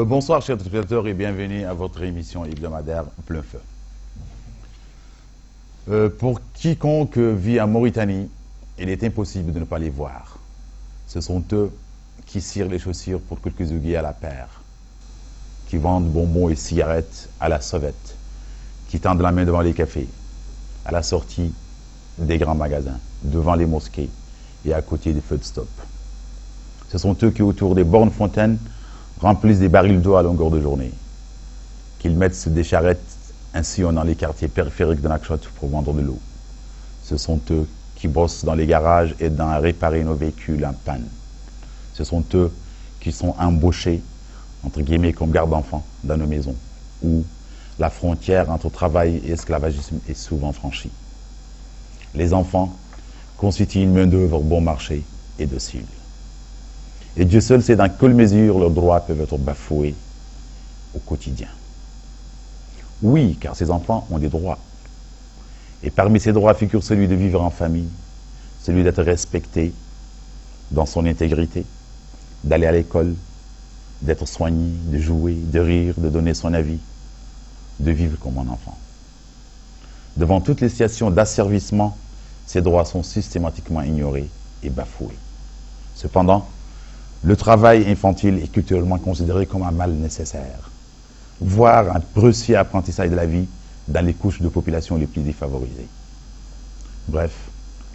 Bonsoir chers téléspectateurs et bienvenue à votre émission hebdomadaire Plein Feu. Pour quiconque vit en Mauritanie, il est impossible de ne pas les voir. Ce sont eux qui cirent les chaussures pour quelques ouguiers à la paire, qui vendent bonbons et cigarettes à la sauvette, qui tendent la main devant les cafés, à la sortie des grands magasins, devant les mosquées et à côté des feux de stop. Ce sont eux qui, autour des bornes fontaines, remplissent des barils d'eau à longueur de journée, qu'ils mettent des charrettes ainsi sillonnant les quartiers périphériques de Nouakchott pour vendre de l'eau. Ce sont eux qui bossent dans les garages aidant à réparer nos véhicules en panne. Ce sont eux qui sont embauchés, entre guillemets, comme gardes-enfants dans nos maisons, où la frontière entre travail et esclavagisme est souvent franchie. Les enfants constituent une main-d'œuvre bon marché et docile. Et Dieu seul sait dans quelle mesure leurs droits peuvent être bafoués au quotidien. Oui, car ces enfants ont des droits. Et parmi ces droits figure celui de vivre en famille, celui d'être respecté dans son intégrité, d'aller à l'école, d'être soigné, de jouer, de rire, de donner son avis, de vivre comme un enfant. Devant toutes les situations d'asservissement, ces droits sont systématiquement ignorés et bafoués. Cependant, le travail infantile est culturellement considéré comme un mal nécessaire, voire un précieux apprentissage de la vie dans les couches de population les plus défavorisées. Bref,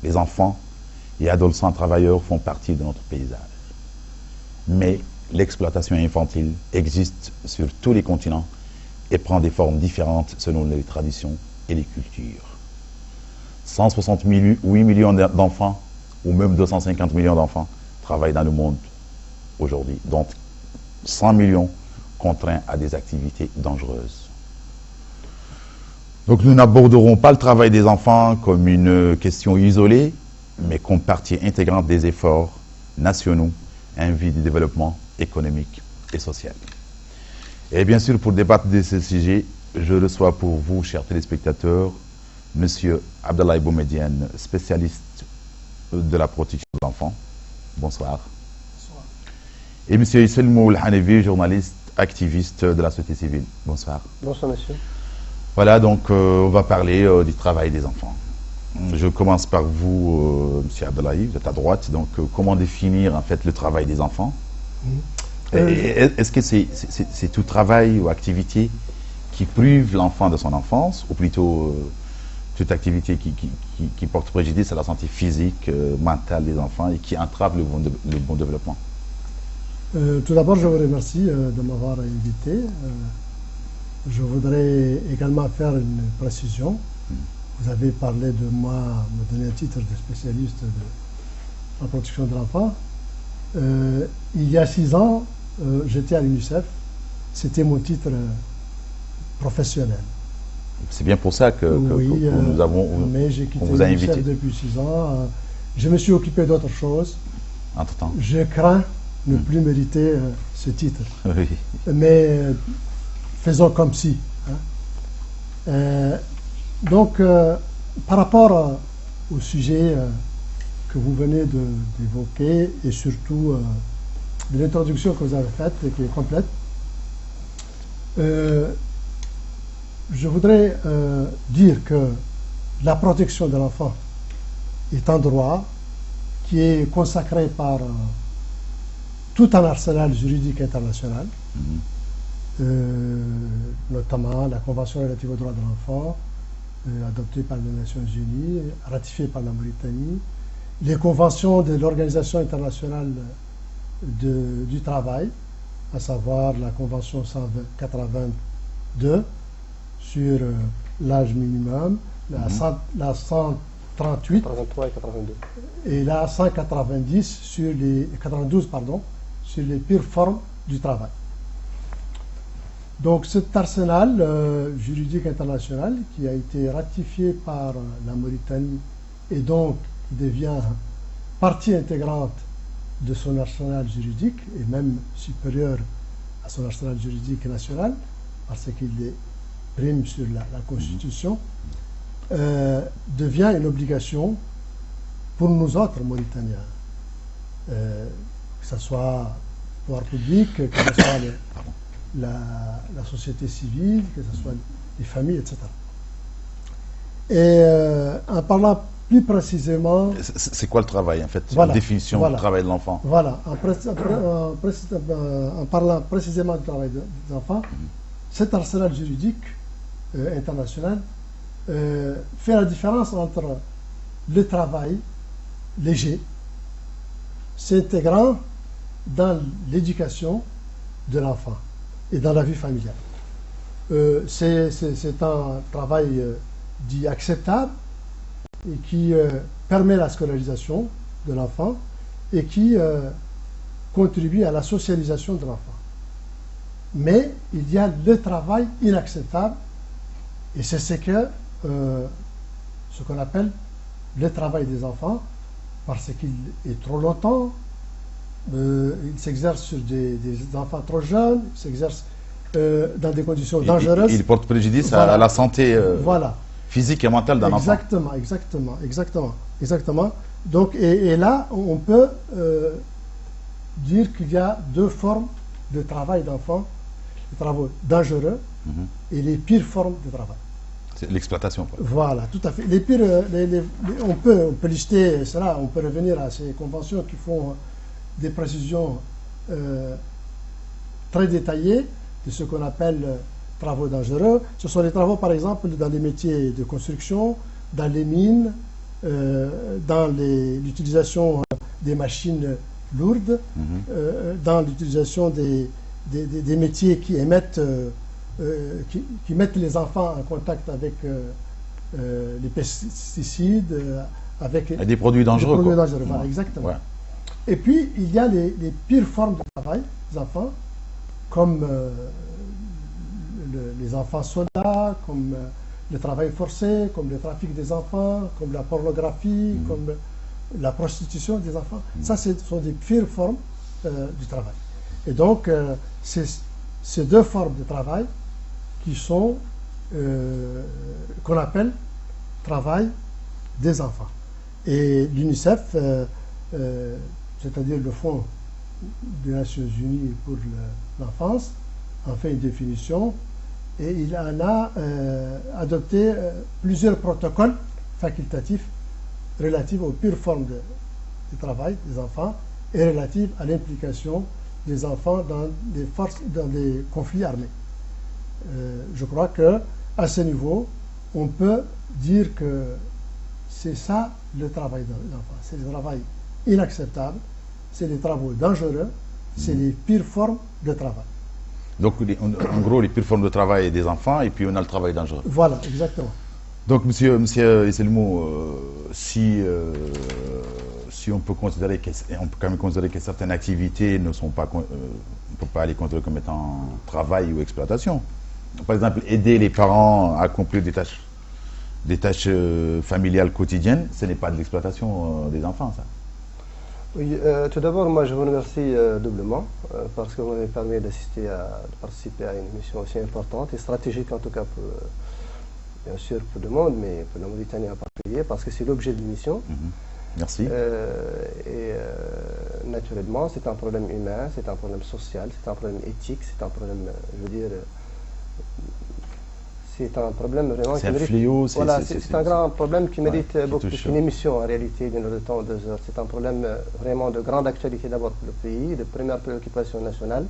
les enfants et adolescents travailleurs font partie de notre paysage. Mais l'exploitation infantile existe sur tous les continents et prend des formes différentes selon les traditions et les cultures. 168 millions d'enfants, ou même 250 millions d'enfants, travaillent dans le monde aujourd'hui, dont 100 millions contraints à des activités dangereuses. Donc nous n'aborderons pas le travail des enfants comme une question isolée, mais comme partie intégrante des efforts nationaux en vue du développement économique et social. Et bien sûr, pour débattre de ce sujet, je reçois pour vous, chers téléspectateurs, M. Abdallah Boumedienne, spécialiste de la protection de l'enfant. Bonsoir. Bonsoir. Et M. Isselmou Hanevi, journaliste, activiste de la société civile. Bonsoir. Bonsoir, monsieur. Voilà, donc on va parler du travail des enfants. Je commence par vous, M. Abdallah, vous êtes à droite. Donc, comment définir en fait le travail des enfants? Est-ce que c'est tout travail ou activité qui prive l'enfant de son enfance, ou plutôt toute activité qui porte préjudice à la santé physique, mentale des enfants et qui entrave le bon développement? Tout d'abord, je vous remercie de m'avoir invité. Je voudrais également faire une précision. Vous avez parlé de moi, me donner un titre de spécialiste de la protection de l'enfant. Il y a 6 ans, j'étais à l'UNICEF. C'était mon titre professionnel. C'est bien pour ça que nous avons, mais j'ai quitté vous a invité. l'UNICEF depuis 6 ans. Je me suis occupé d'autres choses. Entre-temps. Je crains ne plus mériter ce titre. Oui. Mais faisons comme si. Hein. Donc, par rapport au sujet que vous venez d'évoquer et surtout de l'introduction que vous avez faite et qui est complète, je voudrais dire que la protection de l'enfant est un droit qui est consacré par tout un arsenal juridique international, notamment la Convention relative aux droits de l'enfant, adoptée par les Nations Unies, ratifiée par la Mauritanie, les conventions de l'Organisation internationale du travail, à savoir la Convention 182 sur l'âge minimum, la 138 83 et 82. et la 190 sur les 92 pardon, sur les pires formes du travail. Donc cet arsenal juridique international qui a été ratifié par la Mauritanie et donc qui devient partie intégrante de son arsenal juridique et même supérieur à son arsenal juridique national parce qu'il est prime sur la Constitution, devient une obligation pour nous autres Mauritaniens, que ce soit pouvoir public, que ce soit la société civile, que ce soit les familles, etc. Et en parlant plus précisément... C'est quoi le travail, en fait? Voilà, la définition voilà, du travail de l'enfant. Voilà. En parlant précisément du travail des enfants, cet arsenal juridique international fait la différence entre le travail léger, s'intégrant dans l'éducation de l'enfant et dans la vie familiale. C'est un travail dit acceptable et qui permet la scolarisation de l'enfant et qui contribue à la socialisation de l'enfant. Mais il y a le travail inacceptable et c'est ce qu'on appelle le travail des enfants parce qu'il est trop longtemps, il s'exerce sur des enfants trop jeunes, il s'exerce dans des conditions dangereuses. Il porte préjudice voilà. à la santé voilà. physique et mentale d'un enfant. Exactement. Donc, et là, on peut dire qu'il y a deux formes de travail d'enfant, les travaux dangereux et les pires formes de travail. C'est l'exploitation. Voilà, tout à fait. Les pires, on peut lister cela, on peut revenir à ces conventions qui font des précisions très détaillées de ce qu'on appelle travaux dangereux. Ce sont les travaux, par exemple, dans les métiers de construction, dans les mines, dans l'utilisation des machines lourdes, dans l'utilisation des métiers qui émettent, qui mettent les enfants en contact avec les pesticides, avec des produits dangereux. Des produits dangereux, voilà, exactement. Ouais. Et puis, il y a les pires formes de travail des enfants, comme les enfants soldats, comme le travail forcé, comme le trafic des enfants, comme la pornographie, comme la prostitution des enfants. Ça, ce sont des pires formes du travail. Et donc, c'est ces deux formes de travail qui sont, qu'on appelle travail des enfants. Et l'UNICEF, c'est-à-dire le Fonds des Nations Unies pour l'enfance, en fait une définition et il en a adopté plusieurs protocoles facultatifs relatifs aux pires formes de travail des enfants et relatifs à l'implication des enfants dans des conflits armés. Je crois qu'à ce niveau, on peut dire que c'est ça le travail des enfants. C'est le travail inacceptable, c'est les travaux dangereux, c'est les pires formes de travail. Donc, en gros, les pires formes de travail des enfants, et puis on a le travail dangereux. Voilà, exactement. Donc, monsieur Esselmou, si on peut considérer que certaines activités ne sont pas, on ne peut pas les considérer comme étant travail ou exploitation. Par exemple, aider les parents à accomplir des tâches familiales quotidiennes, ce n'est pas de l'exploitation des enfants, ça. Oui, tout d'abord, moi je vous remercie doublement parce que vous m'avez permis de participer à une émission aussi importante et stratégique en tout cas pour, bien sûr pour le monde, mais pour la Mauritanie en particulier, parce que c'est l'objet de l'émission. Merci. Naturellement, c'est un problème humain, c'est un problème social, c'est un problème éthique, c'est un problème, je veux dire, c'est un problème vraiment qui mérite... Fléau, voilà, c'est un grand problème qui mérite beaucoup plus qu'une émission en réalité d'une heure de temps, 2 heures. C'est un problème vraiment de grande actualité d'abord pour le pays, de première préoccupation nationale.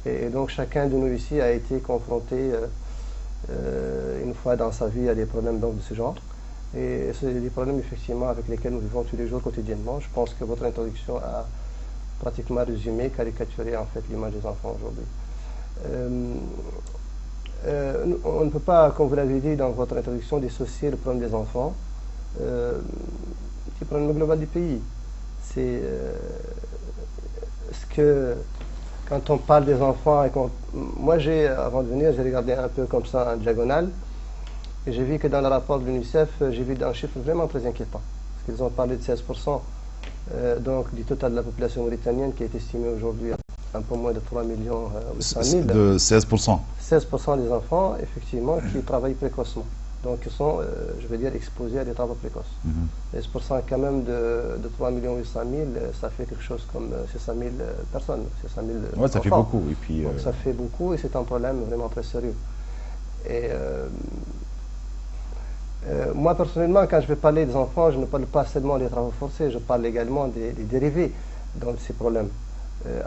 Et donc chacun de nous ici a été confronté une fois dans sa vie à des problèmes donc de ce genre. Et c'est des problèmes effectivement avec lesquels nous vivons tous les jours quotidiennement. Je pense que votre introduction a pratiquement résumé, caricaturé en fait l'image des enfants aujourd'hui. On ne peut pas, comme vous l'avez dit dans votre introduction, dissocier le problème des enfants du problème global du pays. C'est ce que, quand on parle des enfants, moi avant de venir, j'ai regardé un peu comme ça en diagonale, et j'ai vu que dans le rapport de l'UNICEF, j'ai vu un chiffre vraiment très inquiétant. Parce qu'ils ont parlé de 16% donc, du total de la population mauritanienne qui est estimée aujourd'hui à un peu moins de 3 millions 800 000. De 16%. 16% des enfants, effectivement, qui travaillent précocement. donc ils sont, je veux dire, exposés à des travaux précoces. Et c'est pour ça quand même de 3 800 000, ça fait quelque chose comme 600 000 personnes, 600 000 ouais, ça enfants. fait beaucoup. Et puis, donc, ça fait beaucoup et c'est un problème vraiment très sérieux. Et moi, personnellement, quand je vais parler des enfants, je ne parle pas seulement des travaux forcés, je parle également des dérivés de ces problèmes.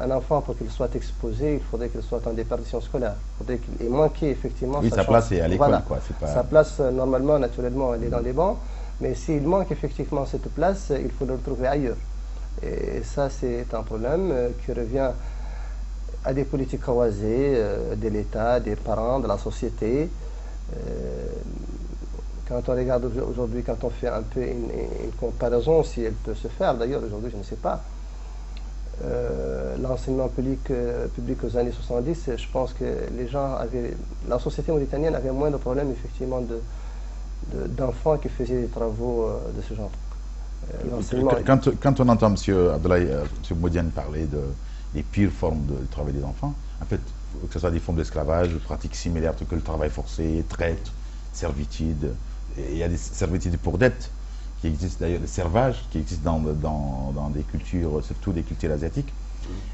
Un enfant, pour qu'il soit exposé, il faudrait qu'il soit en déperdition scolaire. Il faudrait qu'il ait manqué, effectivement, oui, sa place est à l'école. Voilà. Pas... Sa place, normalement, naturellement, elle est dans les bancs. Mais s'il manque effectivement cette place, il faut le retrouver ailleurs. Et ça, c'est un problème qui revient à des politiques croisées de l'État, des parents, de la société. Quand on regarde aujourd'hui, quand on fait un peu une comparaison, si elle peut se faire, d'ailleurs aujourd'hui je ne sais pas, l'enseignement public aux années 70, je pense que les gens avaient, la société mauritanienne avait moins de problèmes effectivement d'enfants qui faisaient des travaux de ce genre. Quand on entend M. Abdoulaye, M. Modiane parler des pires formes de travail des enfants, en fait, que ce soit des formes d'esclavage, de pratiques similaires que le travail forcé, traite, servitude. Il y a des servitudes pour dette qui existent d'ailleurs, le servage qui existe dans des cultures, surtout des cultures asiatiques.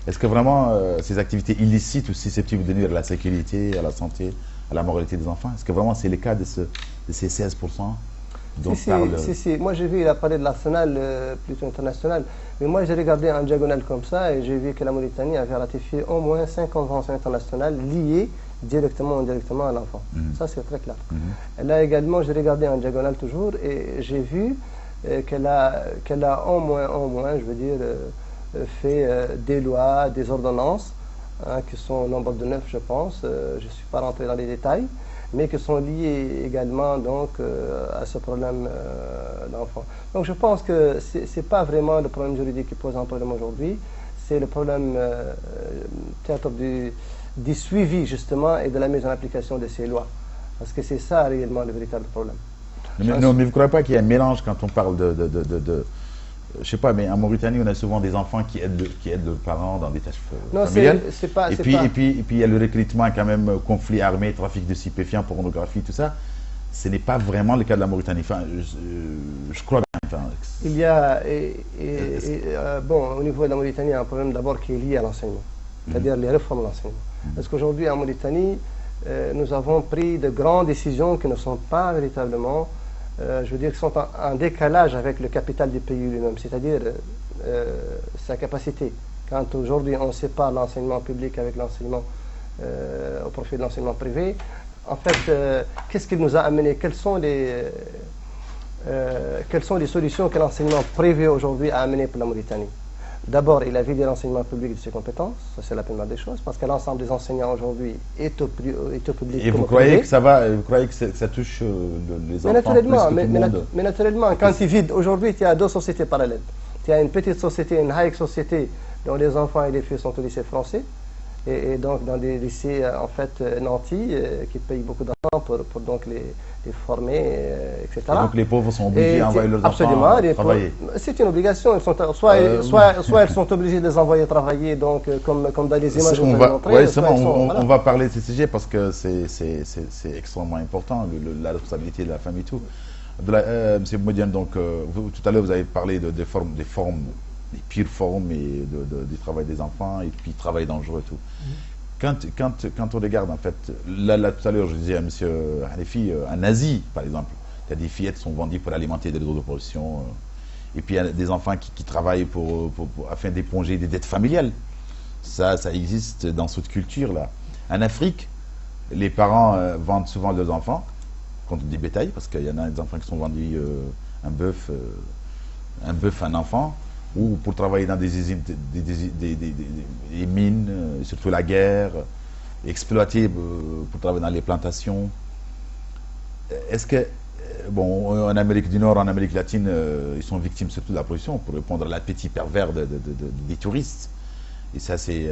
Est-ce que vraiment ces activités illicites ou susceptibles de nuire à la sécurité, à la santé, à la moralité des enfants, est-ce que vraiment c'est le cas de ces 16% dont parle... Si. Moi j'ai vu, il a parlé de l'arsenal plutôt international, mais moi j'ai regardé en diagonale comme ça et j'ai vu que la Mauritanie avait ratifié au moins 5 conventions internationales liées directement ou indirectement à l'enfant. Ça, c'est très clair. Là également, j'ai regardé en diagonale toujours et j'ai vu qu'elle a au moins, je veux dire, fait des lois, des ordonnances, qui sont au nombre de 9, je pense. Je ne suis pas rentré dans les détails, mais qui sont liées également donc, à ce problème d'enfant. Donc je pense que ce n'est pas vraiment le problème juridique qui pose un problème aujourd'hui, c'est le problème peut-être du suivi justement et de la mise en application de ces lois. Parce que c'est ça réellement le véritable problème. Mais vous ne croyez pas qu'il y a un mélange quand on parle je sais pas, mais en Mauritanie, on a souvent des enfants qui aident leurs parents dans des tâches familiales. Et puis il y a le recrutement quand même, conflit armé, trafic de stupéfiants, pornographie, tout ça. Ce n'est pas vraiment le cas de la Mauritanie. Enfin, je crois bien. Enfin, il y a, bon, au niveau de la Mauritanie, il y a un problème d'abord qui est lié à l'enseignement, c'est-à-dire les réformes de l'enseignement. Parce qu'aujourd'hui, en Mauritanie, nous avons pris de grandes décisions qui ne sont pas véritablement, je veux dire, qui sont en décalage avec le capital du pays lui-même, c'est-à-dire sa capacité. Quand aujourd'hui on sépare l'enseignement public avec l'enseignement au profit de l'enseignement privé, en fait, qu'est-ce qu'il nous a amené? Quelles sont les solutions que l'enseignement privé aujourd'hui a amenées pour la Mauritanie? D'abord, il a vidé l'enseignement public de ses compétences, ça c'est la première des choses, parce que l'ensemble des enseignants aujourd'hui est au public. Et vous croyez que ça va, vous croyez que ça touche les enfants plus que tout le monde? Mais naturellement, quand il vide, aujourd'hui, il y a deux sociétés parallèles. Il y a une petite société, une high société, dont les enfants et les filles sont au lycée français, et donc dans des lycées en fait nantis, qui payent beaucoup d'argent pour donc les former, etc. Et donc les pauvres sont obligés à envoyer leurs enfants travailler. C'est une obligation. Ils sont, soit elles sont obligées de les envoyer travailler, donc comme dans les images on va parler de ce sujet parce que c'est extrêmement important, la responsabilité de la famille et tout. Monsieur Modiane, donc tout à l'heure vous avez parlé des formes, les pires formes du travail des enfants et puis travail dangereux et tout. Quand on regarde, en fait, là tout à l'heure, je disais à M. Hanifi, en Asie, par exemple, il y a des fillettes qui sont vendues pour alimenter des réseaux de production, et puis il y a des enfants qui travaillent afin d'éponger des dettes familiales. Ça existe dans cette culture-là. En Afrique, les parents vendent souvent leurs enfants contre des bétails, parce qu'il y en a des enfants qui sont vendus un bœuf, un enfant, ou pour travailler dans des usines, des mines, surtout la guerre, exploiter pour travailler dans les plantations. Est-ce que, bon, en Amérique du Nord, en Amérique latine, ils sont victimes surtout de la pollution, pour répondre à l'appétit pervers des touristes. Et ça, c'est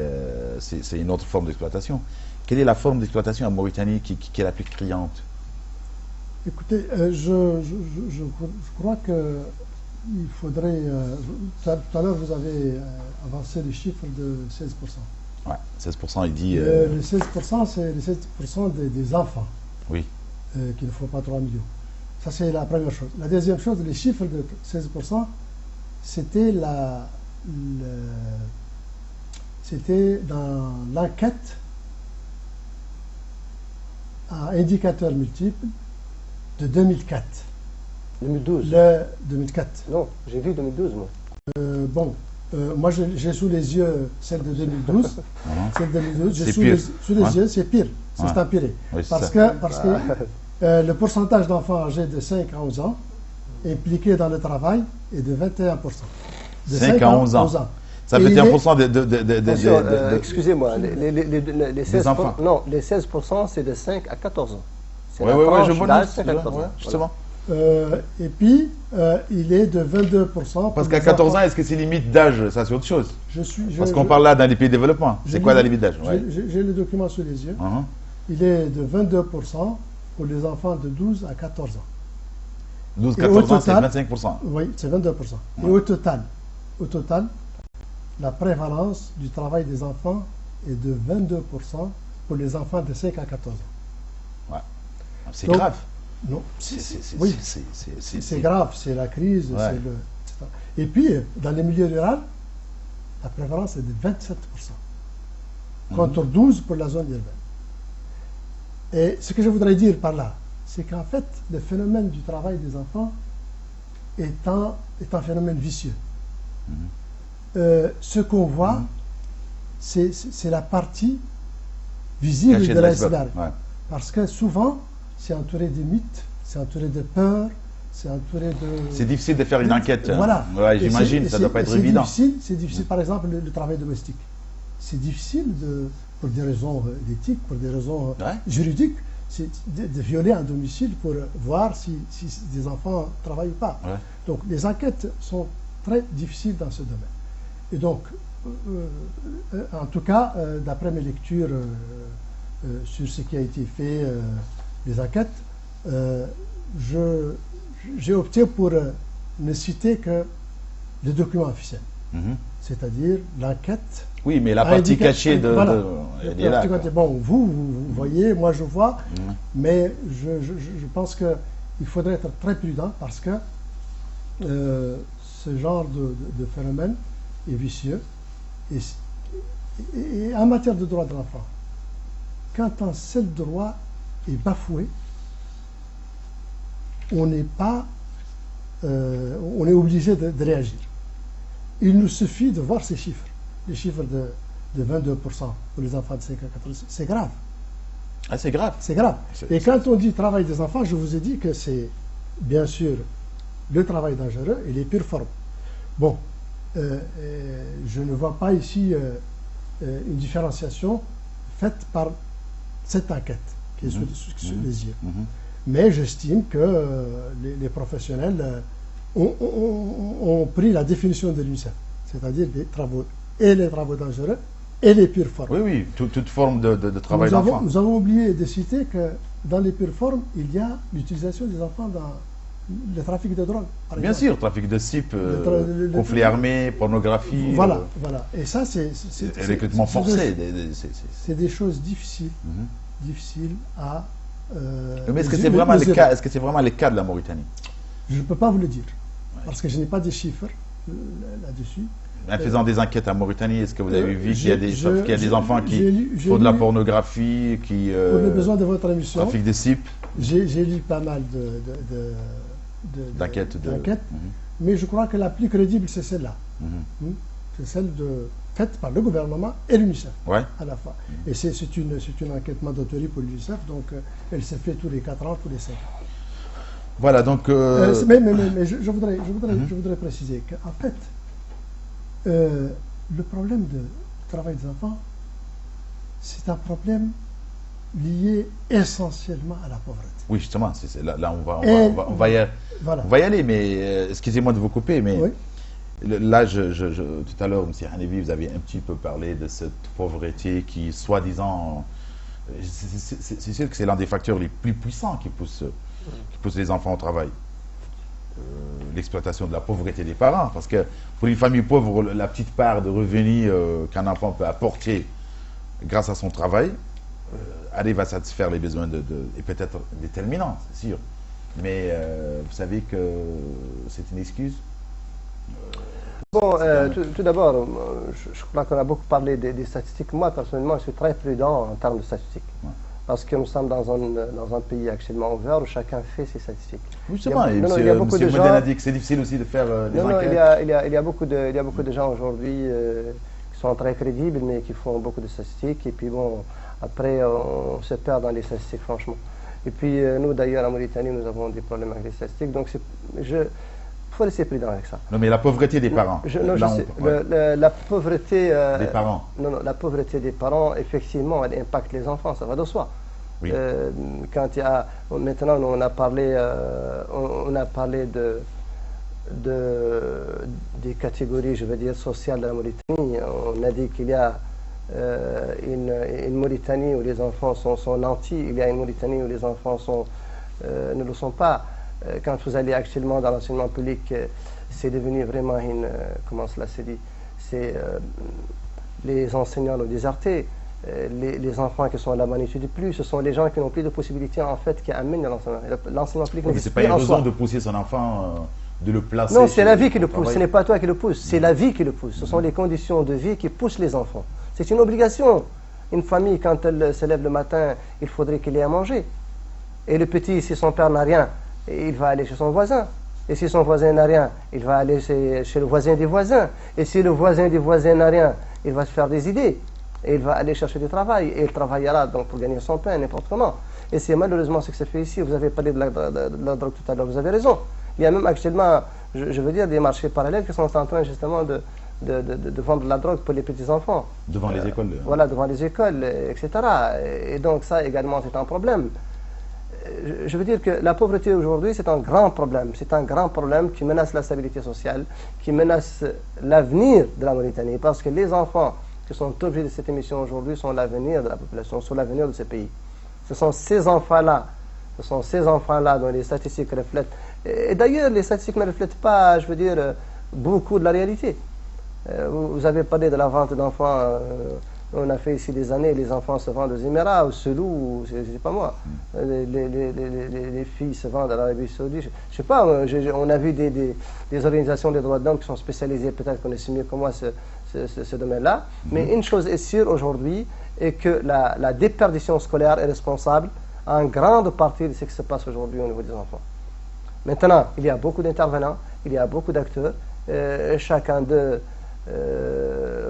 une autre forme d'exploitation. Quelle est la forme d'exploitation en Mauritanie qui est la plus criante? Écoutez, je crois que il faudrait... tout à l'heure, vous avez avancé le chiffre de 16%. Ouais, 16%, il dit... Les 16%, c'est les 16% des enfants. Oui. qu'il ne faut pas 3 millions. Ça, c'est la première chose. La deuxième chose, les chiffres de 16%, c'était c'était dans l'enquête à indicateurs multiples de 2004. 2012. 2004. Non, j'ai vu 2012, moi. Moi j'ai sous les yeux celle de 2012. Celle de 2012, j'ai sous les yeux, c'est pire. C'est empiré. Oui, parce que le pourcentage d'enfants âgés de 5 à 11 ans impliqués dans le travail est de 21%. De 5 à 11 ans. Ça fait 1% excusez-moi, les 16%, enfants. Non, les 16%, c'est de 5 à 14 ans. Oui, je vois, justement. Et puis, il est de 22%. Parce qu'à 14 ans, est-ce que c'est limite d'âge? Ça, c'est autre chose. Parce qu'on parle là dans les pays de développement. C'est quoi la limite d'âge? J'ai le document sous les yeux. Il est de 22% pour les enfants de 12 à 14 ans. 12-14 ans, c'est 25%. Oui, c'est 22%. Et au total, la prévalence du travail des enfants est de 22% pour les enfants de 5 à 14 ans. Ouais. C'est grave. Non, c'est grave, c'est la crise, etc. Et puis, dans les milieux ruraux, la prévalence est de 27%, contre 12% pour la zone urbaine. Et ce que je voudrais dire par là, c'est qu'en fait, le phénomène du travail des enfants est un phénomène vicieux. Ce qu'on voit, c'est la partie visible de l'iceberg. Parce que souvent, c'est entouré de mythes, c'est entouré de peurs, c'est entouré de... C'est difficile de faire une enquête. Voilà. Ouais, j'imagine, ça ne doit pas être évident. C'est difficile, par exemple, le travail domestique. C'est difficile, pour des raisons éthiques, pour des raisons juridiques, de violer un domicile pour voir si des enfants travaillent ou pas. Donc, les enquêtes sont très difficiles dans ce domaine. Et donc, en tout cas, d'après mes lectures sur ce qui a été fait, les enquêtes, j'ai opté pour ne citer que les documents officiels, c'est-à-dire l'enquête. Oui, mais la partie cachée elle est là. Bon, vous voyez, moi je vois, mais je pense qu'il faudrait être très prudent parce que ce genre de phénomène est vicieux. Et en matière de droits de l'enfant, quand un seul droit est bafoué, on est obligé de réagir. Il nous suffit de voir ces chiffres, les chiffres de 22% pour les enfants de 5 à 14 ans. C'est grave. Ah, c'est grave. C'est grave. Et quand on dit travail des enfants, je vous ai dit que c'est bien sûr le travail dangereux et les pires formes. Bon, je ne vois pas ici une différenciation faite par cette enquête qui est sous les yeux. Mais j'estime que les professionnels ont pris la définition de l'UNICEF, c'est-à-dire les travaux dangereux et les pires formes. Oui, toute forme de travail d'enfant. Nous avons oublié de citer que dans les pires formes, il y a l'utilisation des enfants dans le trafic de drogue. Bien sûr, trafic de cibles, conflits armés, pornographie. Voilà. Et ça, c'est recrutement forcé. C'est des choses difficiles à... mais est-ce que c'est vraiment le cas? Est-ce que c'est vraiment le cas de la Mauritanie? Je ne peux pas vous le dire, parce que je n'ai pas de chiffres là-dessus. En faisant des enquêtes en Mauritanie, est-ce que vous avez vu qu'il y a des enfants qui font de la pornographie, qui... pour le besoin de votre émission, trafic de cibles. J'ai lu pas mal d'enquêtes, mais je crois que la plus crédible, c'est celle-là. C'est celle faite par le gouvernement et l'UNICEF à la fois. Et c'est une enquête mandatory pour l'UNICEF, donc elle se fait tous les 4 ans, tous les 5 ans. Voilà, donc... Mais je voudrais préciser qu'en fait, le problème du travail des enfants, c'est un problème lié essentiellement à la pauvreté. Oui, justement, là on va y aller, mais excusez-moi de vous couper, mais là, tout à l'heure, M. Hanevi, vous avez un petit peu parlé de cette pauvreté qui, soi-disant, c'est sûr que c'est l'un des facteurs les plus puissants qui pousse les enfants au travail. L'exploitation de la pauvreté des parents, parce que pour une famille pauvre, la petite part de revenus qu'un enfant peut apporter grâce à son travail arrive à satisfaire les besoins et peut-être déterminants, c'est sûr. Mais vous savez que c'est une excuse. Bon, tout d'abord, je crois qu'on a beaucoup parlé des statistiques. Moi, personnellement, je suis très prudent en termes de statistiques. Ouais. Parce que nous sommes dans un pays actuellement ouvert où chacun fait ses statistiques. Oui, justement, il y a beaucoup de gens... a dit que c'est difficile aussi de faire des enquêtes. Il y a beaucoup de gens aujourd'hui qui sont très crédibles, mais qui font beaucoup de statistiques. Et puis bon, après, on se perd dans les statistiques, franchement. Et puis, nous, d'ailleurs, en Mauritanie, nous avons des problèmes avec les statistiques. Donc, il faut laisser prudent avec ça. Non, mais la pauvreté des parents. La pauvreté des parents. Non, la pauvreté des parents, effectivement, elle impacte les enfants, ça va de soi. Oui. Quand il y a, maintenant, on a parlé des catégories, je veux dire, sociales de la Mauritanie. On a dit qu'il y a une Mauritanie où les enfants sont nantis, il y a une Mauritanie où les enfants ne le sont pas. Quand vous allez actuellement dans l'enseignement public, c'est devenu vraiment comment cela se dit, les enseignants l'ont déserté, les enfants qui sont là-bas n'étudient plus, ce sont les gens qui n'ont plus de possibilités en fait qui amènent l'enseignement. L'enseignement public n'existe plus en soi. C'est pas une raison de pousser son enfant, de le placer. Non, c'est la vie qui le pousse, ce n'est pas toi qui le pousse, c'est la vie qui le pousse. Ce sont les conditions de vie qui poussent les enfants. C'est une obligation. Une famille, quand elle se lève le matin, il faudrait qu'il ait à manger. Et le petit, si son père n'a rien, il va aller chez son voisin. Et si son voisin n'a rien, il va aller chez le voisin des voisins. Et si le voisin des voisins n'a rien, il va se faire des idées. Et il va aller chercher du travail. Et il travaillera donc pour gagner son pain, n'importe comment. Et c'est malheureusement ce que ça fait ici. Vous avez parlé de la drogue tout à l'heure, vous avez raison. Il y a même actuellement, je veux dire, des marchés parallèles qui sont en train justement de vendre de la drogue pour les petits-enfants. Devant les écoles. Voilà, devant les écoles, etc. Et donc ça également, c'est un problème. Je veux dire que la pauvreté aujourd'hui, c'est un grand problème. C'est un grand problème qui menace la stabilité sociale, qui menace l'avenir de la Mauritanie. Parce que les enfants qui sont objets de cette émission aujourd'hui sont l'avenir de la population, sont l'avenir de ce pays. Ce sont ces enfants-là dont les statistiques reflètent. Et d'ailleurs, les statistiques ne reflètent pas, je veux dire, beaucoup de la réalité. Vous avez parlé de la vente d'enfants. On a fait ici des années, les enfants se vendent aux Émirats, au Selou, c'est pas moi. Les filles se vendent à l'Arabie Saoudite. Je sais pas, on a vu des organisations des droits de l'homme qui sont spécialisées, peut-être connaissent mieux que moi ce domaine-là. Mais une chose est sûre aujourd'hui, est que la déperdition scolaire est responsable en grande partie de ce qui se passe aujourd'hui au niveau des enfants. Maintenant, il y a beaucoup d'intervenants, il y a beaucoup d'acteurs, chacun d'eux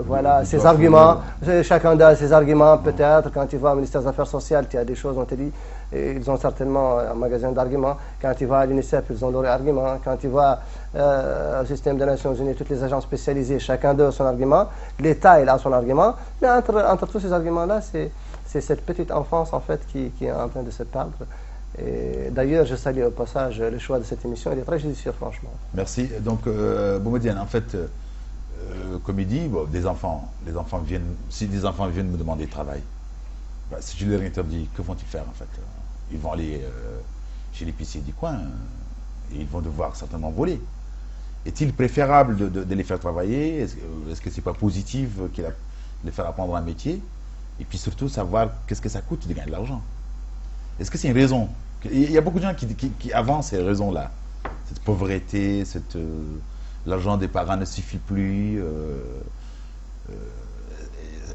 voilà ses arguments, chacun a ses arguments peut-être. Quand tu vas au ministère des Affaires sociales, tu as des choses, on te dit, ils ont certainement un magasin d'arguments. Quand tu vas à l'UNICEF, ils ont leurs arguments. Quand tu vas au système des Nations Unies, toutes les agences spécialisées, chacun d'eux a son argument. L'État, il a son argument. Mais entre tous ces arguments-là, c'est cette petite enfance en fait qui est en train de se perdre. D'ailleurs, je salue au passage le choix de cette émission, il est très judicieux, franchement. Merci. Donc, Boumediene, en fait, comme il dit, bon, les enfants viennent, si des enfants viennent me demander de travail, bah, si je leur interdis, que vont-ils faire en fait? Ils vont aller chez l'épicier du coin et ils vont devoir certainement voler. Est-il préférable de les faire travailler? Est-ce que c'est pas positif de les faire apprendre un métier? Et puis surtout savoir qu'est-ce que ça coûte de gagner de l'argent. Est-ce que c'est une raison? Il y a beaucoup de gens qui avancent ces raisons-là. Cette pauvreté, l'argent des parents ne suffit plus.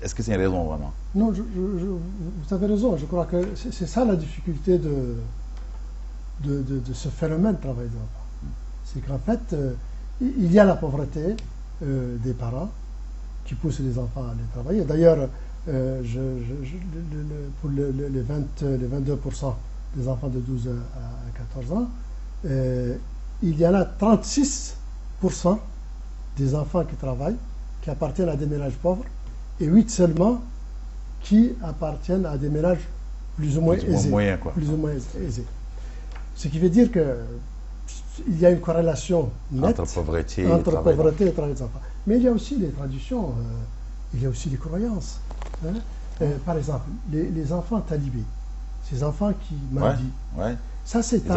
Est-ce que c'est une raison vraiment? Non, vous avez raison. Je crois que c'est ça la difficulté de ce phénomène de travail des enfants. C'est qu'en fait, il y a la pauvreté des parents qui poussent les enfants à aller travailler. D'ailleurs, pour les 22% des enfants de 12 à 14 ans, il y en a 36% des enfants qui travaillent, qui appartiennent à des ménages pauvres, et 8 seulement qui appartiennent à des ménages plus ou moins aisés. Ce qui veut dire qu'il y a une corrélation nette entre pauvreté et travail des enfants. Mais il y a aussi les traditions, il y a aussi les croyances. Hein? Par exemple, les enfants talibés, ces enfants qui mendient, ça c'est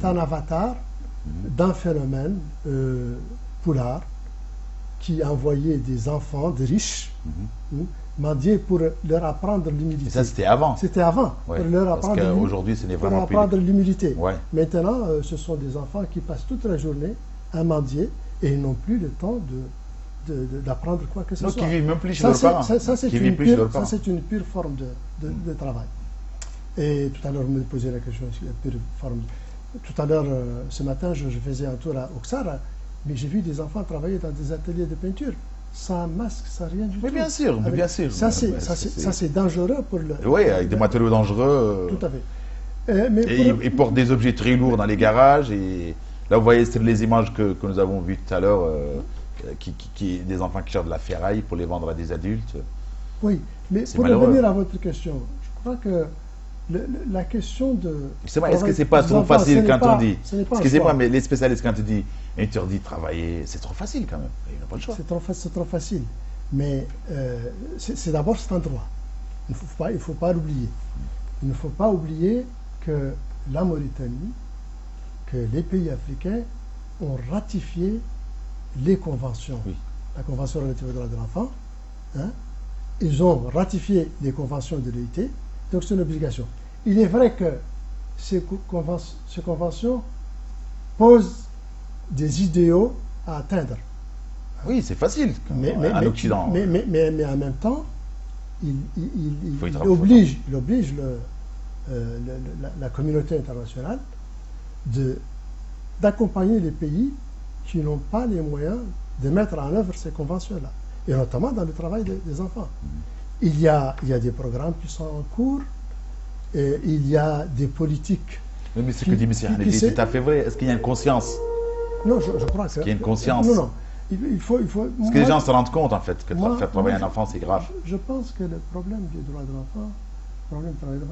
un avatar d'un phénomène poulard qui envoyait des enfants, des riches, mendier pour leur apprendre l'humilité. Ça, c'était avant. C'était avant. Ouais, pour leur parce qu'aujourd'hui, ce n'est vraiment plus... Pour apprendre l'humilité. Ouais. Maintenant, ce sont des enfants qui passent toute la journée à mendier et ils n'ont plus le temps d'apprendre quoi que ce soit. Qui vivent même plus chez leurs parents. Ça, c'est une pure forme de travail. Et tout à l'heure, vous me posez la question, pure forme. Tout à l'heure, ce matin, je faisais un tour à Oksara, mais j'ai vu des enfants travailler dans des ateliers de peinture, sans masque, sans rien du tout. Mais bien sûr, mais bien sûr. Ça, c'est dangereux pour le... Oui, avec des matériaux dangereux. Tout à fait. Ils portent des objets très lourds dans les garages. Et là, vous voyez, c'est les images que nous avons vues tout à l'heure, des enfants qui cherchent de la ferraille pour les vendre à des adultes. Oui, mais pour revenir à votre question, je crois que la question de... Est-ce que c'est pas trop facile quand on dit... Excusez-moi, mais les spécialistes, quand on dit interdit de travailler, c'est trop facile quand même. Il n'y a pas le choix. C'est trop facile. Mais d'abord, c'est un droit. Il ne faut pas l'oublier. Il ne faut pas oublier que la Mauritanie, que les pays africains ont ratifié les conventions. Oui. La Convention relative aux droits de l'enfant. Hein, ils ont ratifié les conventions de l'OIT. Donc c'est une obligation. Il est vrai que ces conventions posent des idéaux à atteindre. Oui, c'est facile en Occident. Mais en même temps, il oblige la communauté internationale d'accompagner les pays qui n'ont pas les moyens de mettre en œuvre ces conventions-là, et notamment dans le travail des enfants. Il y a des programmes qui sont en cours, et il y a des politiques. Mais ce que dit M. Hanedi, c'est tout à fait vrai. Est-ce qu'il y a une conscience? Non, je crois que... Est-ce qu'il y a une conscience? Non. Il faut Est-ce que les gens se rendent compte, en fait, que faire travailler un enfant, c'est grave? Je pense que le problème du droit de l'enfant,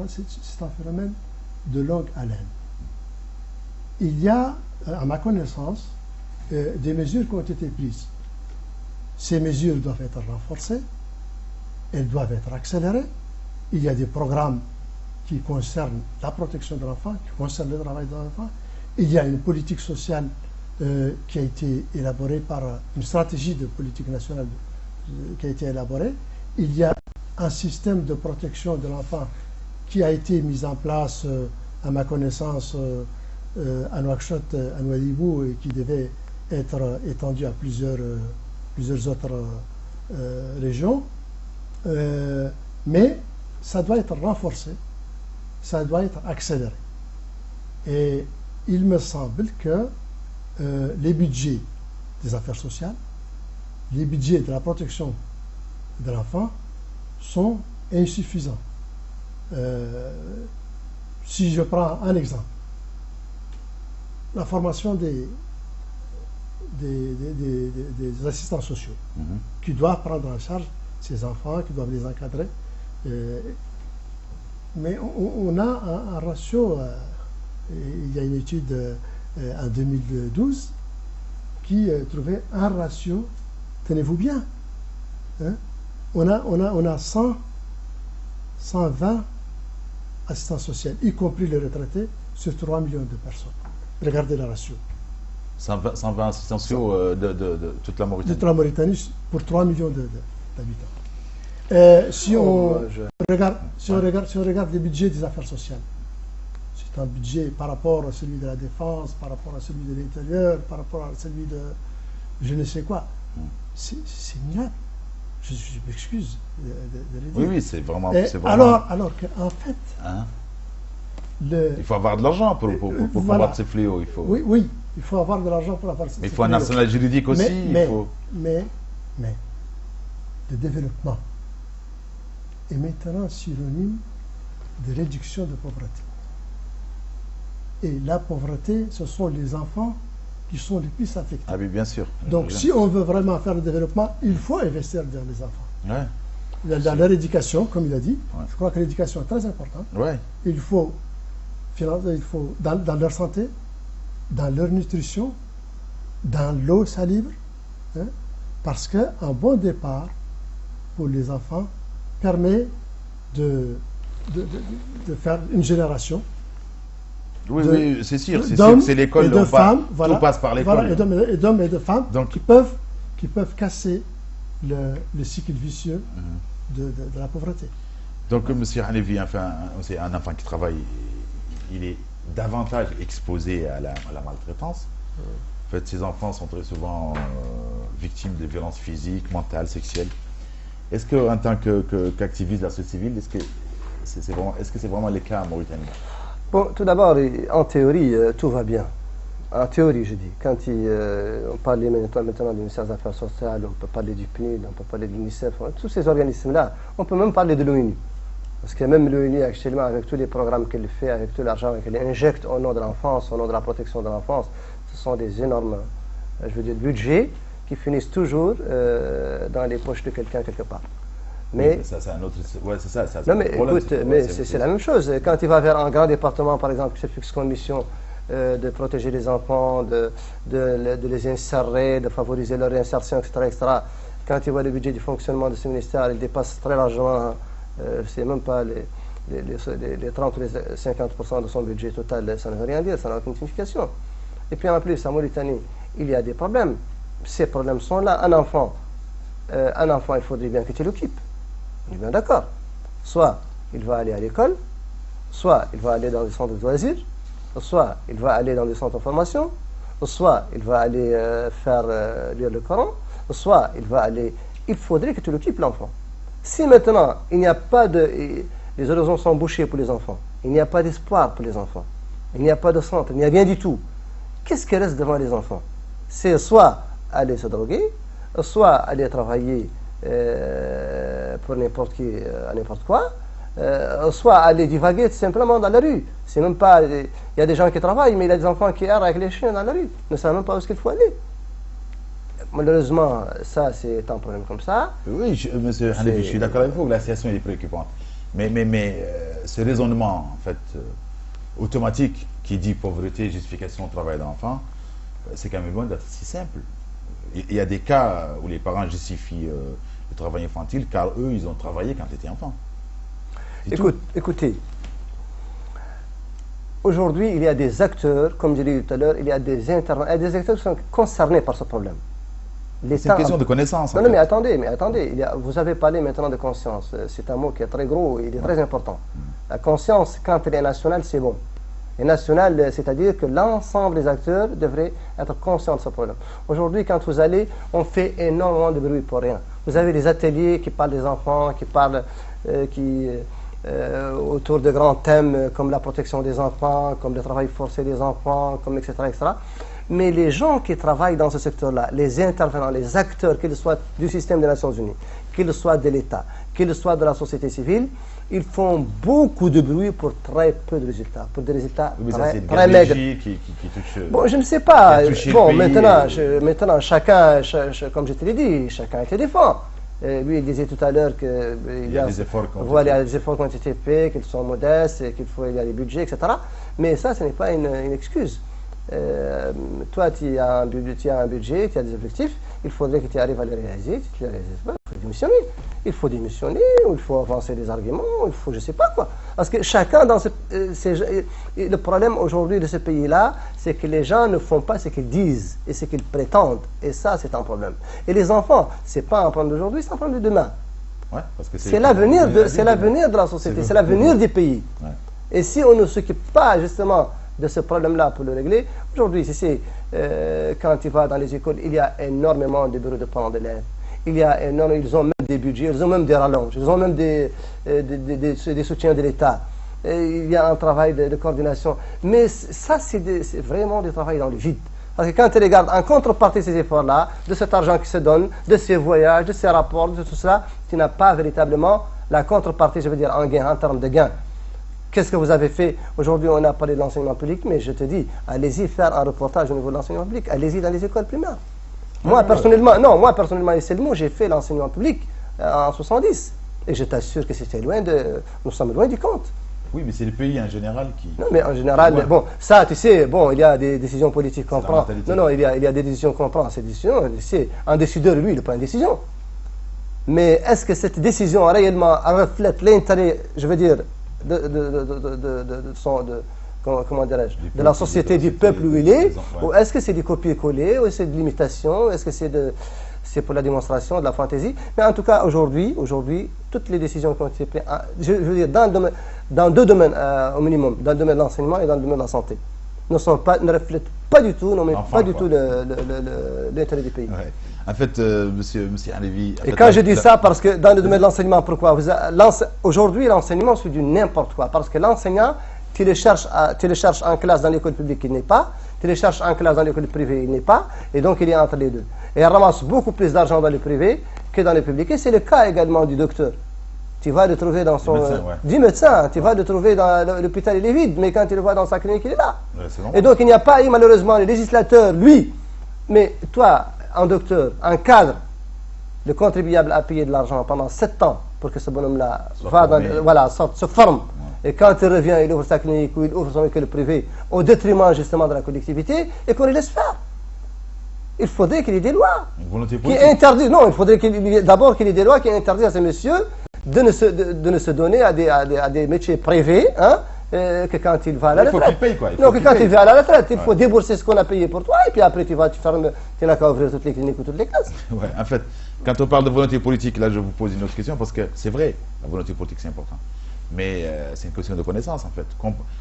c'est un phénomène de longue haleine. Il y a, à ma connaissance, des mesures qui ont été prises. Ces mesures doivent être renforcées, elles doivent être accélérées. Il y a des programmes qui concernent la protection de l'enfant, qui concernent le travail de l'enfant. Il y a une politique sociale qui a été élaborée par une stratégie de politique nationale qui a été élaborée. Il y a un système de protection de l'enfant qui a été mis en place, à ma connaissance, à Nouakchott, à Nouadhibou, et qui devait être étendu à plusieurs autres régions. Mais ça doit être renforcé, ça doit être accéléré. Et il me semble que les budgets des affaires sociales, les budgets de la protection de l'enfant sont insuffisants. Si je prends un exemple, la formation des assistants sociaux qui doivent prendre en charge ces enfants, qui doivent les encadrer. Mais on a un ratio, il y a une étude en 2012 qui trouvait un ratio, tenez-vous bien, hein, on a 120 assistants sociaux, y compris les retraités, sur 3 millions de personnes. Regardez le ratio. 120 assistants sociaux de toute la Mauritanie. De toute la Mauritanie pour 3 millions d'habitants. Si on regarde les budgets des affaires sociales, c'est un budget par rapport à celui de la défense, par rapport à celui de l'intérieur, par rapport à celui de je ne sais quoi. C'est minable. Je m'excuse de le dire. Oui, c'est vraiment... Alors qu'en fait... Hein? Il faut avoir de l'argent pour combattre ces fléaux. Oui, il faut avoir de l'argent pour avoir ces fléaux. Mais il faut un arsenal juridique aussi. Mais le développement est maintenant synonyme de réduction de pauvreté. Et la pauvreté, ce sont les enfants qui sont les plus affectés. Ah oui, bien sûr. Donc, si on veut vraiment faire le développement, il faut investir dans les enfants. Ouais. Dans leur éducation, comme il a dit, je crois que l'éducation est très importante. Ouais. Il faut dans leur santé, dans leur nutrition, dans l'eau salibre, hein, parce qu'un bon départ pour les enfants permet de faire une génération. Oui, c'est sûr, c'est l'école, tout passe par l'école. Voilà, d'hommes et de femmes qui peuvent casser le cycle vicieux de la pauvreté. Donc, M. Hanefi, enfin, c'est un enfant qui travaille, il est davantage exposé à la maltraitance. En fait, ces enfants sont très souvent victimes de violences physiques, mentales, sexuelles. Est-ce qu'en tant qu'activiste de la société civile, est-ce que c'est vraiment le cas en Mauritanie? Bon, tout d'abord, en théorie, tout va bien. En théorie, je dis. Quand on parle maintenant du ministère des Affaires sociales, on peut parler du PNUD, on peut parler de l'UNICEF, tous ces organismes-là, on peut même parler de l'ONU. Parce que même l'ONU, actuellement, avec tous les programmes qu'elle fait, avec tout l'argent qu'elle injecte au nom de l'enfance, au nom de la protection de l'enfance, ce sont des énormes, je veux dire, budgets qui finissent toujours dans les poches de quelqu'un quelque part. Mais oui, ça, c'est un autre. Ouais, c'est ça. Non, mais écoute, c'est la même chose. Quand il va vers un grand département, par exemple, qui se fixe comme mission de protéger les enfants, de les insérer, de favoriser leur réinsertion, etc., quand il voit le budget du fonctionnement de ce ministère, il dépasse très largement, c'est même pas les 30 ou les 50% de son budget total, ça ne veut rien dire, ça n'a aucune signification. Et puis en plus, en Mauritanie, il y a des problèmes. Ces problèmes sont là. Un enfant, il faudrait bien que tu l'occupes. On est bien d'accord. Soit il va aller à l'école, soit il va aller dans des centres de loisirs, soit il va aller dans des centres de formation, soit il va aller faire lire le Coran, soit il va aller... Il faudrait que tu l'occupes, l'enfant. Si maintenant, il n'y a pas de... Les horizons sont bouchés pour les enfants, il n'y a pas d'espoir pour les enfants, il n'y a pas de centre, il n'y a rien du tout, qu'est-ce qui reste devant les enfants? C'est soit aller se droguer, soit aller travailler pour n'importe qui, à n'importe quoi, soit aller divaguer tout simplement dans la rue. C'est même pas... Il y a des gens qui travaillent, mais il y a des enfants qui errent avec les chiens dans la rue. Ils ne savent même pas où est-ce qu'il faut aller. Malheureusement, ça, c'est un problème comme ça. Oui, monsieur Hanefi, je suis d'accord avec vous que la situation est préoccupante. Mais ce raisonnement, en fait, automatique, qui dit pauvreté, justification, travail d'enfant, c'est quand même loin d'être si simple. Il y a des cas où les parents justifient le travail infantile car eux, ils ont travaillé quand ils étaient enfants. Écoutez, aujourd'hui, il y a des acteurs, comme je l'ai dit tout à l'heure, il y a des acteurs qui sont concernés par ce problème. C'est une question de connaissance. Non, mais attendez, vous avez parlé maintenant de conscience. C'est un mot qui est très gros et il est très important. La conscience, quand elle est nationale, c'est bon. Et nationale, c'est-à-dire que l'ensemble des acteurs devraient être conscients de ce problème. Aujourd'hui, quand vous allez, on fait énormément de bruit pour rien. Vous avez des ateliers qui parlent des enfants, qui parlent autour de grands thèmes comme la protection des enfants, comme le travail forcé des enfants, comme etc., etc. Mais les gens qui travaillent dans ce secteur-là, les intervenants, les acteurs, qu'ils soient du système des Nations Unies, qu'ils soient de l'État, qu'ils soient de la société civile, ils font beaucoup de bruit pour très peu de résultats, pour des résultats très maigres. Bon, je ne sais pas. Bon, maintenant, chacun, comme je te l'ai dit, chacun te défend. Lui, il disait tout à l'heure qu'il y a des efforts qui ont été faits, qu'ils sont modestes, qu'il faut y a des budgets, etc. Mais ça, ce n'est pas une excuse. Toi, tu as un budget, tu as des objectifs, il faudrait que tu arrives à les réaliser. Si tu les réalises pas, il faut démissionner. Il faut démissionner, ou il faut avancer des arguments, ou il faut je ne sais pas quoi. Parce que chacun dans le problème aujourd'hui de ce pays-là, c'est que les gens ne font pas ce qu'ils disent et ce qu'ils prétendent. Et ça, c'est un problème. Et les enfants, ce n'est pas un problème d'aujourd'hui, c'est un problème de demain. Ouais, c'est l'avenir de la société, c'est l'avenir des pays. Ouais. Et si on ne s'occupe pas justement de ce problème-là pour le régler, aujourd'hui, quand tu vas dans les écoles, il y a énormément de bureaux de parents d'élèves. Ils ont même des budgets, ils ont même des rallonges, ils ont même des soutiens de l'État. Il y a un travail de coordination. Mais ça, c'est vraiment du travail dans le vide. Parce que quand tu regardes en contrepartie de ces efforts-là, de cet argent qui se donne, de ces voyages, de ces rapports, de tout cela, tu n'as pas véritablement la contrepartie, je veux dire, en termes de gains. Qu'est-ce que vous avez fait? Aujourd'hui, on a parlé de l'enseignement public, mais je te dis, allez-y faire un reportage au niveau de l'enseignement public, allez-y dans les écoles primaires. Moi, personnellement, et c'est le mot, j'ai fait l'enseignement public en 70. Et je t'assure que c'était nous sommes loin du compte. Oui, mais c'est le pays en général qui... Non, mais en général, ouais. Bon, ça, tu sais, bon, il y a des décisions politiques qu'on prend. Non, il y a des décisions qu'on prend. Ces décisions, c'est un décideur, lui, il prend une décision. Mais est-ce que cette décision réellement reflète l'intérêt, je veux dire, comment dirais-je, de la société, du peuple où il est, ou est-ce que c'est du copier-coller, ou est-ce que c'est de l'imitation, est-ce que c'est c'est pour la démonstration, de la fantaisie. Mais en tout cas, aujourd'hui, toutes les décisions qui ont été prises, je veux dire, dans deux domaines au minimum, dans le domaine de l'enseignement et dans le domaine de la santé, ne reflètent pas du tout, l'intérêt du pays. Ouais. En fait, monsieur Alevi... Et quand je dis ça, parce que dans le domaine de l'enseignement, pourquoi? Aujourd'hui, l'enseignement, c'est du n'importe quoi. Parce que l'enseignant, tu le cherches en classe dans l'école publique, il n'est pas. Tu le cherches en classe dans l'école privée, il n'est pas. Et donc, il est entre les deux. Et il ramasse beaucoup plus d'argent dans le privé que dans le public. Et c'est le cas également du docteur. Tu vas le trouver dans son... Du médecin, tu vas le trouver dans l'hôpital, il est vide. Mais quand tu le vois dans sa clinique, il est là. Et donc, il n'y a pas eu, malheureusement, le législateur, lui. Mais toi, un docteur, un cadre, le contribuable a payé de l'argent pendant 7 ans pour que ce bonhomme-là se forme. Et quand il revient, il ouvre sa clinique ou il ouvre son école privée au détriment justement de la collectivité et qu'on le laisse faire. Il faudrait qu'il y ait des lois qui interdisent. Non, il faudrait d'abord qu'il y ait des lois qui interdisent à ces messieurs de ne se donner à des métiers privés, hein, que quand il va à la retraite. Il faut qu'il paye, quoi. Non, que quand il va à la retraite, il faut débourser ce qu'on a payé pour toi et puis après tu fermes, tu n'as qu'à ouvrir toutes les cliniques ou toutes les classes. Ouais, en fait, quand on parle de volonté politique, là je vous pose une autre question parce que c'est vrai, la volonté politique c'est important. Mais c'est une question de connaissance en fait.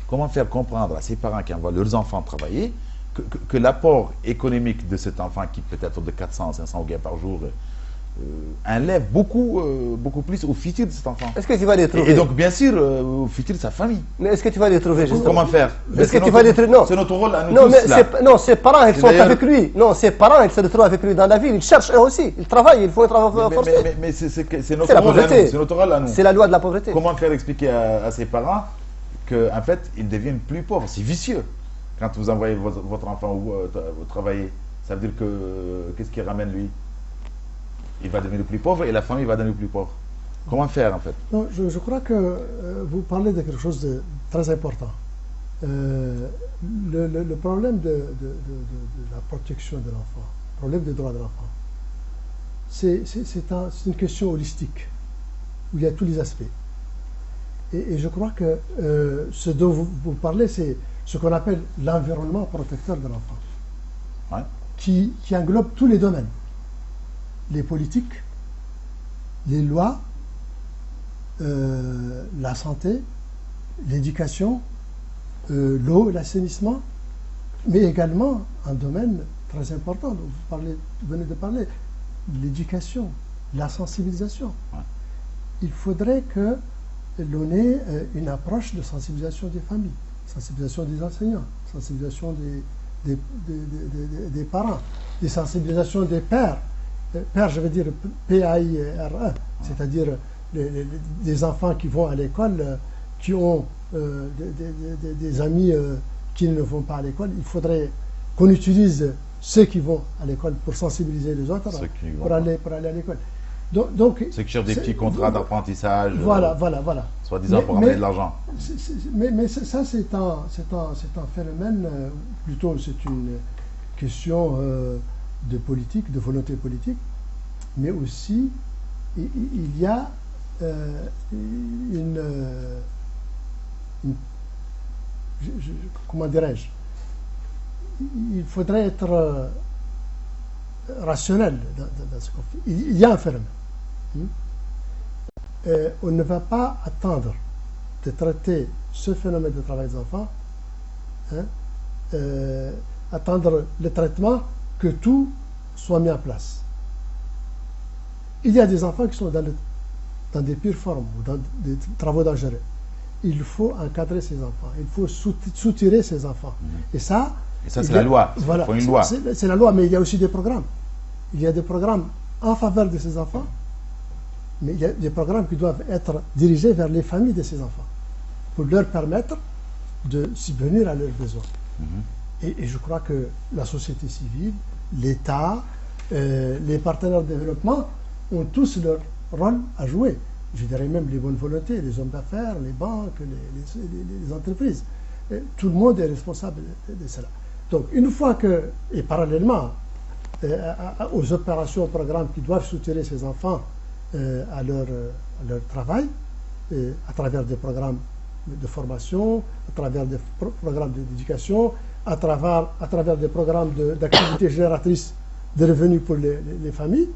Comment faire comprendre à ces parents qui envoient leurs enfants travailler que l'apport économique de cet enfant qui peut être de 400 à 500 gains par jour enlève beaucoup plus au futur de cet enfant. Est-ce que tu vas les trouver? Et donc bien sûr au futur de sa famille. Mais est-ce que tu vas les trouver justement? Comment faire? Est-ce que tu vas les trouver? Non. C'est notre rôle à nous non, tous mais là. Non, ses parents ils sont avec lui. Non, ses parents ils se retrouvent avec lui dans la ville. Ils cherchent eux aussi. Ils travaillent, ils font un travail forcé. Mais c'est notre rôle à nous. C'est notre rôle à nous. C'est la loi de la pauvreté. Comment faire expliquer à ses parents qu'en fait ils deviennent plus pauvres? C'est vicieux. Quand vous envoyez votre enfant travailler, ça veut dire que qu'est-ce qui ramène lui? Il va devenir plus pauvre et la famille va devenir plus pauvre. Comment faire en fait? Non, je crois que vous parlez de quelque chose de très important. Le problème de la protection de l'enfant, le problème des droits de l'enfant, c'est une question holistique où il y a tous les aspects. Et je crois que ce dont vous parlez, c'est ce qu'on appelle l'environnement protecteur de l'enfant, ouais. qui englobe tous les domaines. Les politiques, les lois, la santé, l'éducation, l'eau et l'assainissement, mais également un domaine très important dont vous venez de parler, l'éducation, la sensibilisation. Ouais. Il faudrait que l'on ait une approche de sensibilisation des familles, sensibilisation des enseignants, sensibilisation des parents, des sensibilisations des pères. Père, je veux dire P-A-I-R-E, c'est-à-dire des enfants qui vont à l'école, qui ont des amis qui ne vont pas à l'école. Il faudrait qu'on utilise ceux qui vont à l'école pour sensibiliser les autres pour aller à l'école. Donc, ceux qui cherchent des petits contrats d'apprentissage, voilà. Soi-disant pour ramener de l'argent. Mais ça, c'est un phénomène, plutôt c'est une question de politique, de volonté politique, mais aussi il y a comment dirais-je, il faudrait être rationnel dans ce conflit. Il y a un phénomène. On ne va pas attendre de traiter ce phénomène de travail des enfants, attendre le traitement que tout soit mis en place. Il y a des enfants qui sont dans des pires formes ou dans des travaux dangereux. Il faut encadrer ces enfants, il faut soutirer ces enfants. Et ça c'est la loi. Voilà, il faut une loi. C'est la loi, mais il y a aussi des programmes. Il y a des programmes en faveur de ces enfants, mais il y a des programmes qui doivent être dirigés vers les familles de ces enfants pour leur permettre de subvenir à leurs besoins. Et je crois que la société civile, l'État, les partenaires de développement ont tous leur rôle à jouer. Je dirais même les bonnes volontés, les hommes d'affaires, les banques, les entreprises. Tout le monde est responsable de cela. Donc une fois que, et parallèlement aux opérations, aux programmes qui doivent soutirer ces enfants à leur travail, à travers des programmes de formation, à travers des programmes d'éducation, à travers des programmes d'activités génératrices de revenus pour les familles,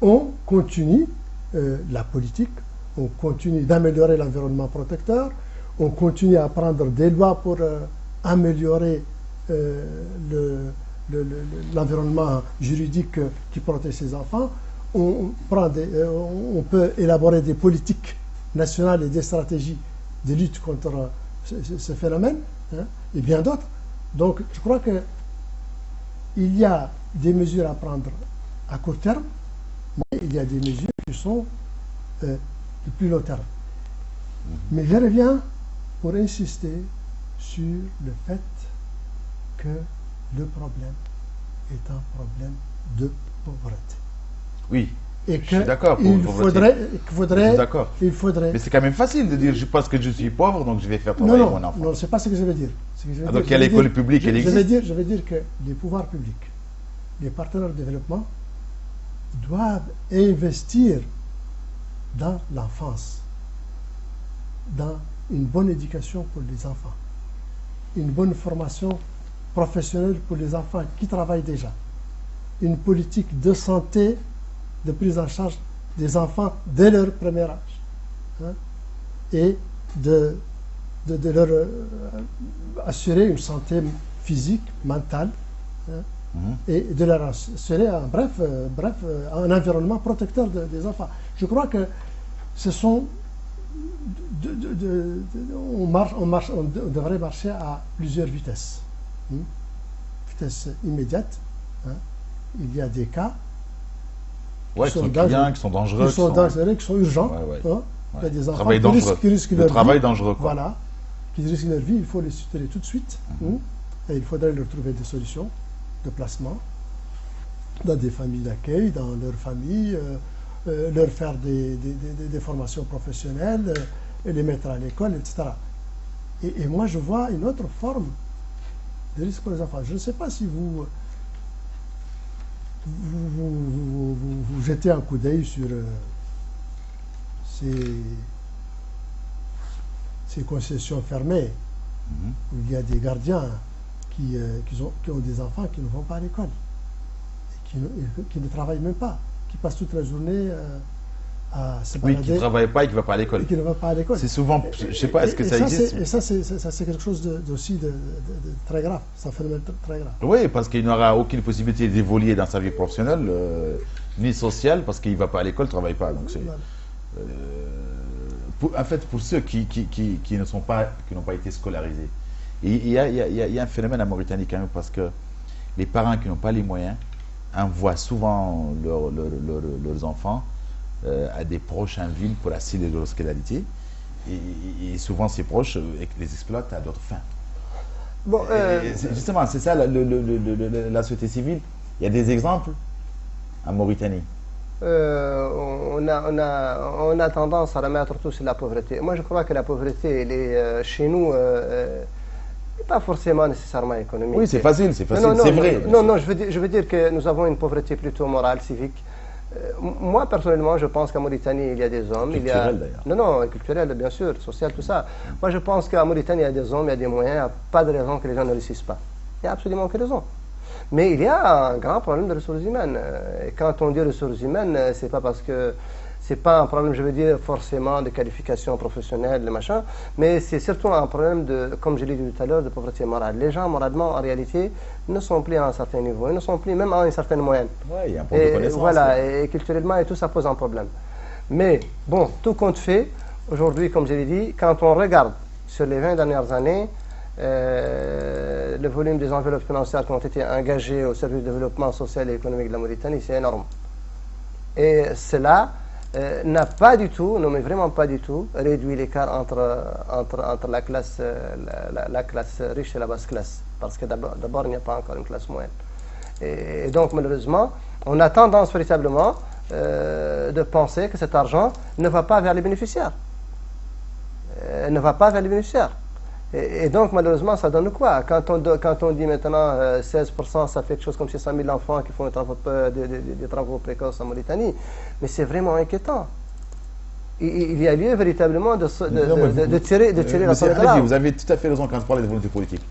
on continue la politique, on continue d'améliorer l'environnement protecteur, on continue à prendre des lois pour améliorer l'environnement juridique qui protège ces enfants. On peut élaborer des politiques nationales et des stratégies de lutte contre ce phénomène, hein, et bien d'autres. Donc je crois qu'il y a des mesures à prendre à court terme, mais il y a des mesures qui sont de plus long terme. Mais je reviens pour insister sur le fait que le problème est un problème de pauvreté. Oui, et je suis d'accord. Il faudrait. Mais c'est quand même facile de dire, je pense que je suis pauvre, donc je vais faire travailler mon enfant. Non, c'est pas ce que je veux dire. Donc il y a l'école publique, elle existe. Je veux dire que les pouvoirs publics, les partenaires de développement, doivent investir dans l'enfance, dans une bonne éducation pour les enfants, une bonne formation professionnelle pour les enfants qui travaillent déjà, une politique de santé, de prise en charge des enfants dès leur premier âge, hein, et de leur assurer une santé physique, mentale, hein, et de leur assurer un environnement protecteur des enfants. Je crois que ce sont on devrait marcher à plusieurs vitesses. Vitesse immédiate. Hein. Il y a des cas qui sont dangereux, qui sont urgents. Hein. Il y a des enfants qui risquent leur vie. Dangereux. Voilà, qui risquent leur vie. Il faut les soutenir tout de suite. Et il faudrait leur trouver des solutions de placement dans des familles d'accueil, dans leur famille, leur faire des formations professionnelles, et les mettre à l'école, etc. Et moi, je vois une autre forme de risque pour les enfants. Je ne sais pas si vous jetez un coup d'œil sur ces concessions fermées, où il y a des gardiens qui ont des enfants qui ne vont pas à l'école, et qui ne travaillent même pas, qui passent toute la journée à se balader. Oui, qui ne travaillent pas et qui ne vont pas à l'école. Qui ne vont pas à l'école. C'est souvent, je ne sais pas, est-ce que ça existe? Et ça, c'est quelque chose aussi de très grave. C'est un phénomène très grave. Oui, parce qu'il n'aura aucune possibilité d'évoluer dans sa vie professionnelle, ni sociale, parce qu'il ne va pas à l'école, ne travaille pas. Donc en fait, pour ceux qui n'ont pas été scolarisés, il y a un phénomène en Mauritanie quand même, parce que les parents qui n'ont pas les moyens envoient souvent leurs enfants à des proches en ville pour assurer leur scolarité, et souvent ces proches les exploitent à d'autres fins. Bon, justement, c'est ça la société civile. Il y a des exemples en Mauritanie. On a tendance à remettre tout sur la pauvreté. Moi, je crois que la pauvreté, elle est chez nous, pas forcément nécessairement économique. Oui, c'est facile, c'est vrai. Non, je veux dire que nous avons une pauvreté plutôt morale, civique. Moi, personnellement, je pense qu'en Mauritanie, il y a des hommes. Culturelle, d'ailleurs. Non, culturelle, bien sûr, sociale, tout ça. Moi, je pense qu'en Mauritanie, il y a des hommes, il y a des moyens, il n'y a pas de raison que les gens ne réussissent pas. Il n'y a absolument aucune raison. Mais il y a un grand problème de ressources humaines. Et quand on dit ressources humaines, c'est pas parce que c'est pas un problème, je veux dire, forcément de qualification professionnelle, de machin, mais c'est surtout un problème de, comme je l'ai dit tout à l'heure, de pauvreté morale. Les gens, moralement, en réalité, ne sont plus à un certain niveau, ils ne sont plus même à une certaine moyenne. Oui, il y a un problème de connaissance. Voilà, et culturellement et tout, ça pose un problème. Mais bon, tout compte fait, aujourd'hui, comme je l'ai dit, quand on regarde sur les 20 dernières années, le volume des enveloppes financières qui ont été engagées au service de développement social et économique de la Mauritanie, c'est énorme. Et cela n'a pas du tout, non mais vraiment pas du tout, réduit l'écart entre la classe riche et la basse classe. Parce que d'abord, il n'y a pas encore une classe moyenne. Et donc, malheureusement, on a tendance véritablement de penser que cet argent ne va pas vers les bénéficiaires. Ne va pas vers les bénéficiaires. Et donc, malheureusement, ça donne quoi? Quand on dit maintenant 16%, ça fait quelque chose comme 600 000 enfants qui font des travaux précoces en Mauritanie. Mais c'est vraiment inquiétant. Il y a lieu véritablement de tirer la sonnette d'alarme. Vous avez tout à fait raison quand vous parlez de volonté politique.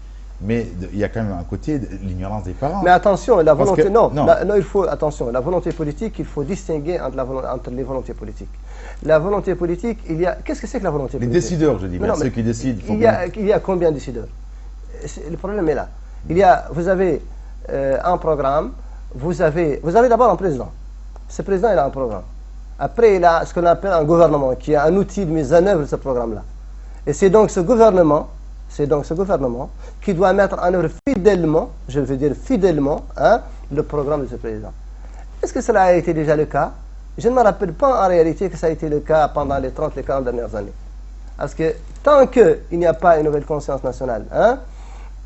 Mais il y a quand même un côté de l'ignorance des parents. Mais attention, la volonté, non, il faut, attention, la volonté politique, il faut distinguer entre les volontés politiques. La volonté politique, qu'est-ce que c'est que la volonté politique? Les décideurs, je dis, bien, ceux qui décident. Il y a combien de décideurs? Le problème est là. Vous avez un programme, vous avez d'abord un président. Ce président, il a un programme. Après, il a ce qu'on appelle un gouvernement, qui est un outil de mise en œuvre de ce programme-là. Et c'est donc ce gouvernement qui doit mettre en œuvre fidèlement, je veux dire fidèlement, le programme de ce président. Est-ce que cela a été déjà le cas? Je ne me rappelle pas en réalité que ça a été le cas pendant les 30, les 40 dernières années. Parce que tant qu'il n'y a pas une nouvelle conscience nationale,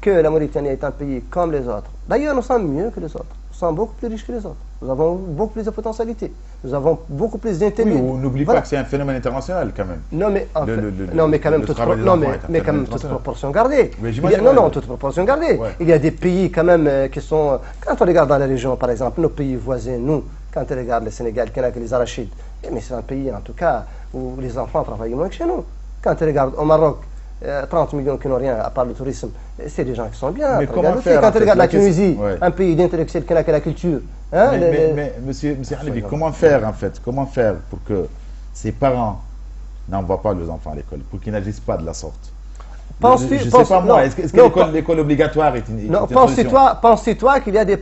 que la Mauritanie est un pays comme les autres, d'ailleurs nous sommes mieux que les autres, nous sommes beaucoup plus riches que les autres, nous avons beaucoup plus de potentialités, nous avons beaucoup plus d'intérêt. Oui, on n'oublie pas que c'est un phénomène international quand même. Non mais, quand même toute proportion gardée. Toute proportion gardée. Ouais. Il y a des pays quand même qui sont, quand on regarde dans la région par exemple, nos pays voisins, quand on regarde le Sénégal, les arachides, mais c'est un pays en tout cas où les enfants travaillent moins que chez nous. Quand on regarde au Maroc, 30 millions qui n'ont rien à part le tourisme, c'est des gens qui sont bien. Mais comment faire, quand on regarde la Tunisie, un pays d'intellectuels qui n'a que la culture. Mais monsieur Halibi, comment faire en fait? Comment faire pour que ces parents n'envoient pas leurs enfants à l'école, pour qu'ils n'agissent pas de la sorte? Je ne sais pas moi, est-ce que l'école obligatoire est une solution? Penses-toi qu'il y a des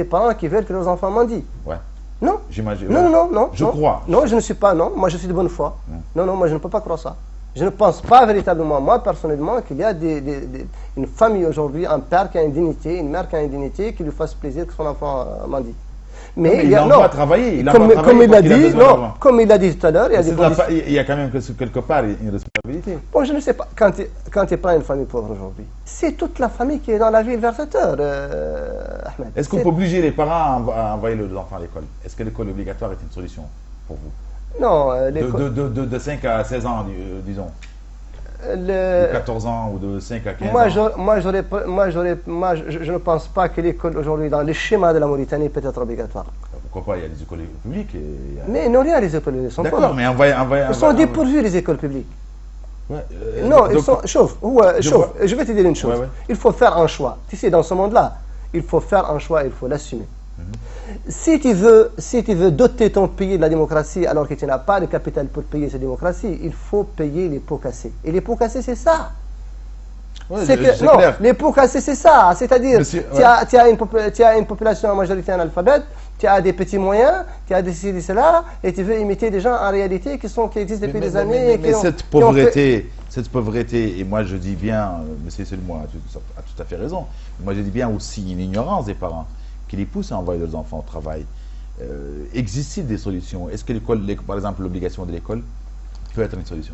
parents qui veulent que leurs enfants mendient? Ouais. Non. J'imagine. Non. Je crois. Non, je ne suis pas, non. Moi, je suis de bonne foi. Non, moi, je ne peux pas croire ça. Je ne pense pas véritablement, moi, personnellement, qu'il y a une famille aujourd'hui, un père qui a une dignité, une mère qui a une dignité, qui lui fasse plaisir que son enfant mendie. Mais il doit travailler. Comme il l'a dit tout à l'heure, il y a quand même quelque part une responsabilité. Bon, je ne sais pas. Quand tu prends une famille pauvre aujourd'hui, c'est toute la famille qui est dans la ville versateur, Ahmed. Est-ce qu'on peut obliger les parents à envoyer leurs enfants à l'école? Est-ce que l'école obligatoire est une solution pour vous? Non, de 5 à 16 ans, disons. De 14 ans ou de 5 à 15 ans. Je ne pense pas que l'école aujourd'hui, dans le schéma de la Mauritanie, peut être obligatoire. Pourquoi pas? Il y a des écoles publiques. Mais non, il y a les écoles publiques. D'accord, mais ils sont dépourvus, les écoles publiques. Ouais, non, ils sont. Chauffe, je vais te dire une chose. Ouais. Il faut faire un choix. Tu sais, dans ce monde-là, il faut faire un choix, il faut l'assumer. Si tu veux doter ton pays de la démocratie alors que tu n'as pas de capital pour payer cette démocratie, il faut payer les pots cassés. Et les pots cassés, c'est ça. Ouais, les pots cassés, c'est ça. C'est-à-dire, tu as une population en majorité analphabète, tu as des petits moyens, tu as des ceci, cela, et tu veux imiter des gens en réalité qui existent depuis des années. Mais cette pauvreté, et moi je dis bien, M. Selmois a tout à fait raison, moi je dis bien aussi une ignorance des parents qui les pousse à envoyer leurs enfants au travail. Existe-t-il des solutions? Est-ce que par exemple, l'obligation de l'école peut être une solution?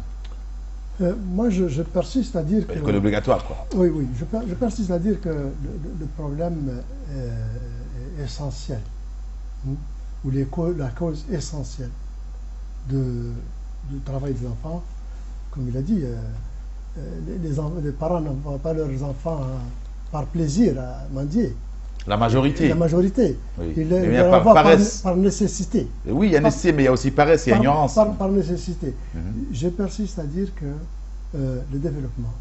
Moi, je persiste à dire que... L'école obligatoire, quoi. Oui, je persiste à dire que le problème est essentiel, ou la cause essentielle du travail des enfants, comme il a dit, les parents n'envoient pas leurs enfants par plaisir à mendier. La majorité. La majorité. Oui. Il par nécessité. Oui, il y a nécessité, mais il y a aussi paresse, il y a ignorance. Par nécessité. Je persiste à dire que le développement,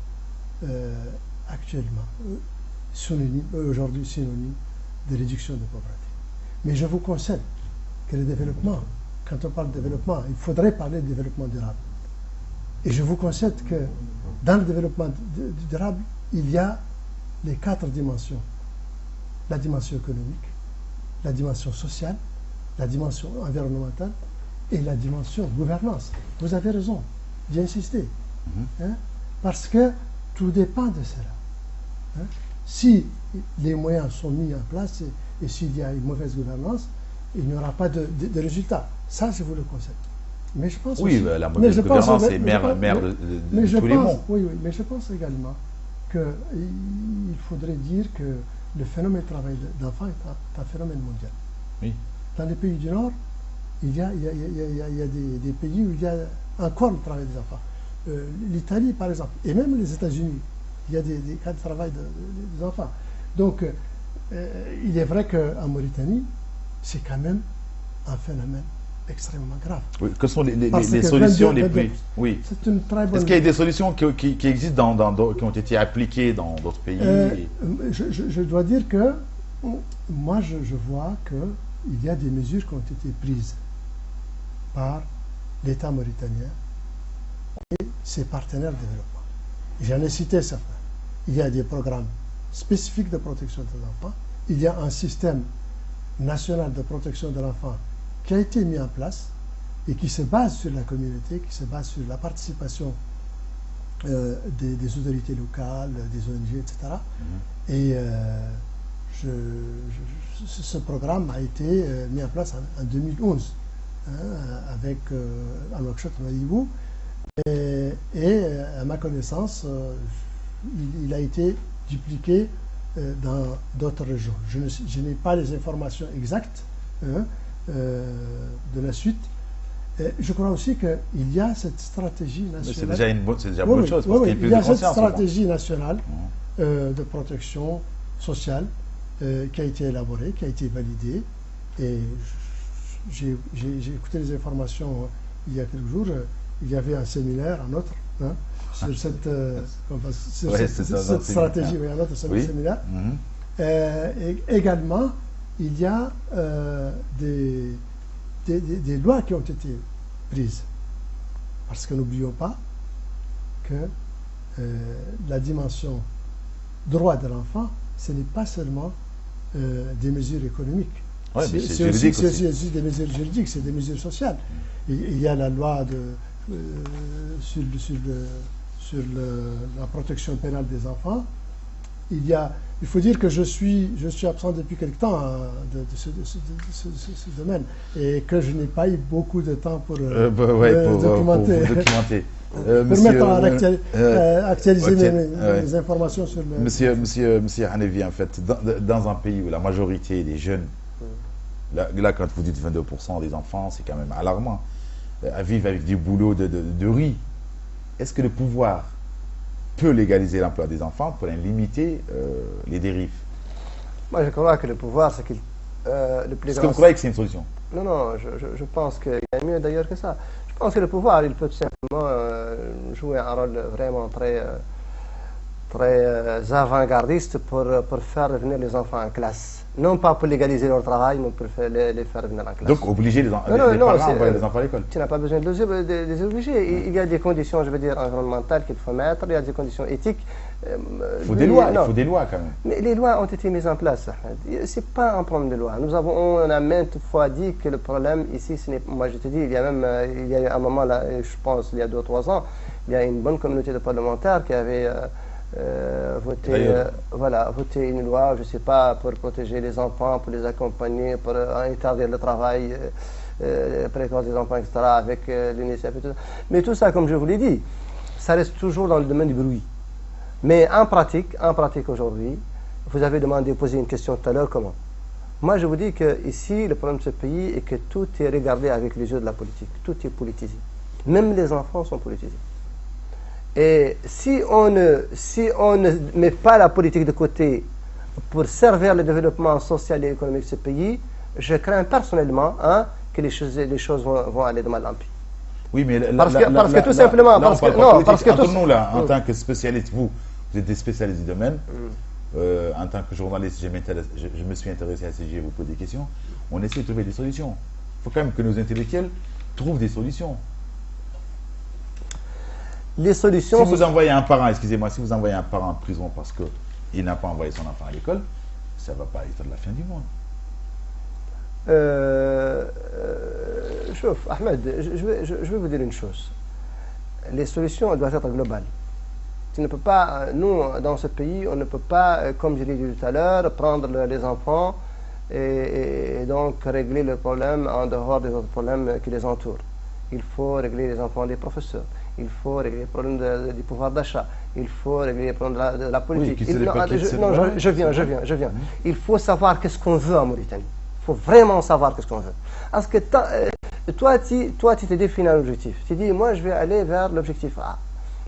actuellement, aujourd'hui synonyme de réduction de pauvreté. Mais je vous concède que le développement, quand on parle de développement, il faudrait parler de développement durable. Et je vous concède que dans le développement durable, il y a les 4 dimensions. La dimension économique, la dimension sociale, la dimension environnementale et la dimension gouvernance. Vous avez raison d'y insister. Parce que tout dépend de cela. Si les moyens sont mis en place et s'il y a une mauvaise gouvernance, il n'y aura pas de résultat. Ça, je vous le concède. Mais je pense oui, aussi, la mauvaise gouvernance est mère de tous les maux. Oui, mais je pense également qu'il faudrait dire que le phénomène du travail d'enfants est un phénomène mondial. Oui. Dans les pays du Nord, il y a des pays où il y a encore le travail des enfants. L'Italie, par exemple, et même les États-Unis, il y a des cas de travail des enfants. Donc, il est vrai qu'en Mauritanie, c'est quand même un phénomène extrêmement grave. Oui, que sont les que solutions les plus... Oui. C'est une très bonne... Est-ce qu'il y a des solutions qui existent, qui ont été appliquées dans d'autres pays je dois dire que moi, je vois qu'il y a des mesures qui ont été prises par l'État mauritanien et ses partenaires de développement. J'en ai cité certains. Il y a des programmes spécifiques de protection des enfants. Il y a un système national de protection de l'enfant qui a été mis en place et qui se base sur la communauté, qui se base sur la participation des autorités locales, des ONG, etc. Et ce programme a été mis en place en 2011 avec un workshop Maribou. Et à ma connaissance, il a été dupliqué dans d'autres régions. Je n'ai pas les informations exactes de la suite. Et je crois aussi qu'il y a cette stratégie nationale. C'est déjà une bonne chose. Parce il y a cette stratégie nationale de protection sociale qui a été élaborée, qui a été validée. Et j'ai écouté les informations il y a quelques jours. Il y avait un séminaire, un autre, sur cette stratégie, un autre séminaire. Et également, il y a des lois qui ont été prises. Parce que n'oublions pas que la dimension droit de l'enfant, ce n'est pas seulement des mesures économiques. Ouais, c'est aussi des mesures juridiques, c'est des mesures sociales. Il y a la loi sur la protection pénale des enfants. Il faut dire que je suis absent depuis quelque temps de ce domaine et que je n'ai pas eu beaucoup de temps pour documenter. Pour mettre en actualiser mes informations sur le... Monsieur Hanevi, en fait, dans un pays où la majorité des jeunes, là quand vous dites 22% des enfants, c'est quand même alarmant, à vivre avec du boulot de riz, est-ce que le pouvoir peut légaliser l'emploi des enfants pour limiter les dérives? Moi, je crois que le pouvoir, c'est qu'il... Est-ce que vous croyez que c'est une solution? Non, je pense qu'il y a mieux d'ailleurs que ça. Je pense que le pouvoir, il peut tout simplement jouer un rôle vraiment très avant-gardiste pour faire revenir les enfants en classe. Non pas pour légaliser leur travail, mais pour les faire venir en classe. Donc obliger les parents à envoyer les enfants à l'école. Tu n'as pas besoin de les obliger. Il y a des conditions, je veux dire, environnementales qu'il faut mettre, il y a des conditions éthiques. Il faut des lois quand même. Mais les lois ont été mises en place. Ce n'est pas un problème de loi. On a maintes fois dit que le problème ici, ce n'est... Moi je te dis, il y a eu un moment, là, je pense, il y a 2 ou 3 ans, il y a une bonne communauté de parlementaires qui avait... voter une loi, je ne sais pas, pour protéger les enfants, pour les accompagner, pour interdire le travail précoce des enfants, etc., avec l'UNICEF et tout ça. Mais tout ça, comme je vous l'ai dit, ça reste toujours dans le domaine du bruit. Mais en pratique aujourd'hui, vous avez posé une question tout à l'heure, comment? Moi, je vous dis qu'ici, le problème de ce pays est que tout est regardé avec les yeux de la politique. Tout est politisé. Même les enfants sont politisés. Et si on ne met pas la politique de côté pour servir le développement social et économique de ce pays, je crains personnellement que les choses vont aller de mal en pis. Oui, mais parce que tout simplement, parce que entre nous là, en tant que spécialiste, vous êtes des spécialistes du domaine. En tant que journaliste, je me suis intéressé à ce sujet, vous pose des questions. On essaie de trouver des solutions. Il faut quand même que nos intellectuels trouvent des solutions. Les solutions... Si vous envoyez un parent, excusez-moi, si vous envoyez un parent en prison parce qu'il n'a pas envoyé son enfant à l'école, ça ne va pas être de la fin du monde. Ahmed, je vais vous dire une chose. Les solutions doivent être globales. Tu ne peux pas, nous, dans ce pays, on ne peut pas, comme je l'ai dit tout à l'heure, prendre les enfants et donc régler le problème en dehors des autres problèmes qui les entourent. Il faut régler les enfants des professeurs. Il faut régler les problèmes du pouvoir d'achat. Il faut régler les problèmes de la politique. Oui, je viens. Il faut savoir qu'est-ce qu'on veut en Mauritanie. Il faut vraiment savoir qu'est-ce qu'on veut. Parce que toi, tu te définis un objectif. Tu dis, moi, je vais aller vers l'objectif A.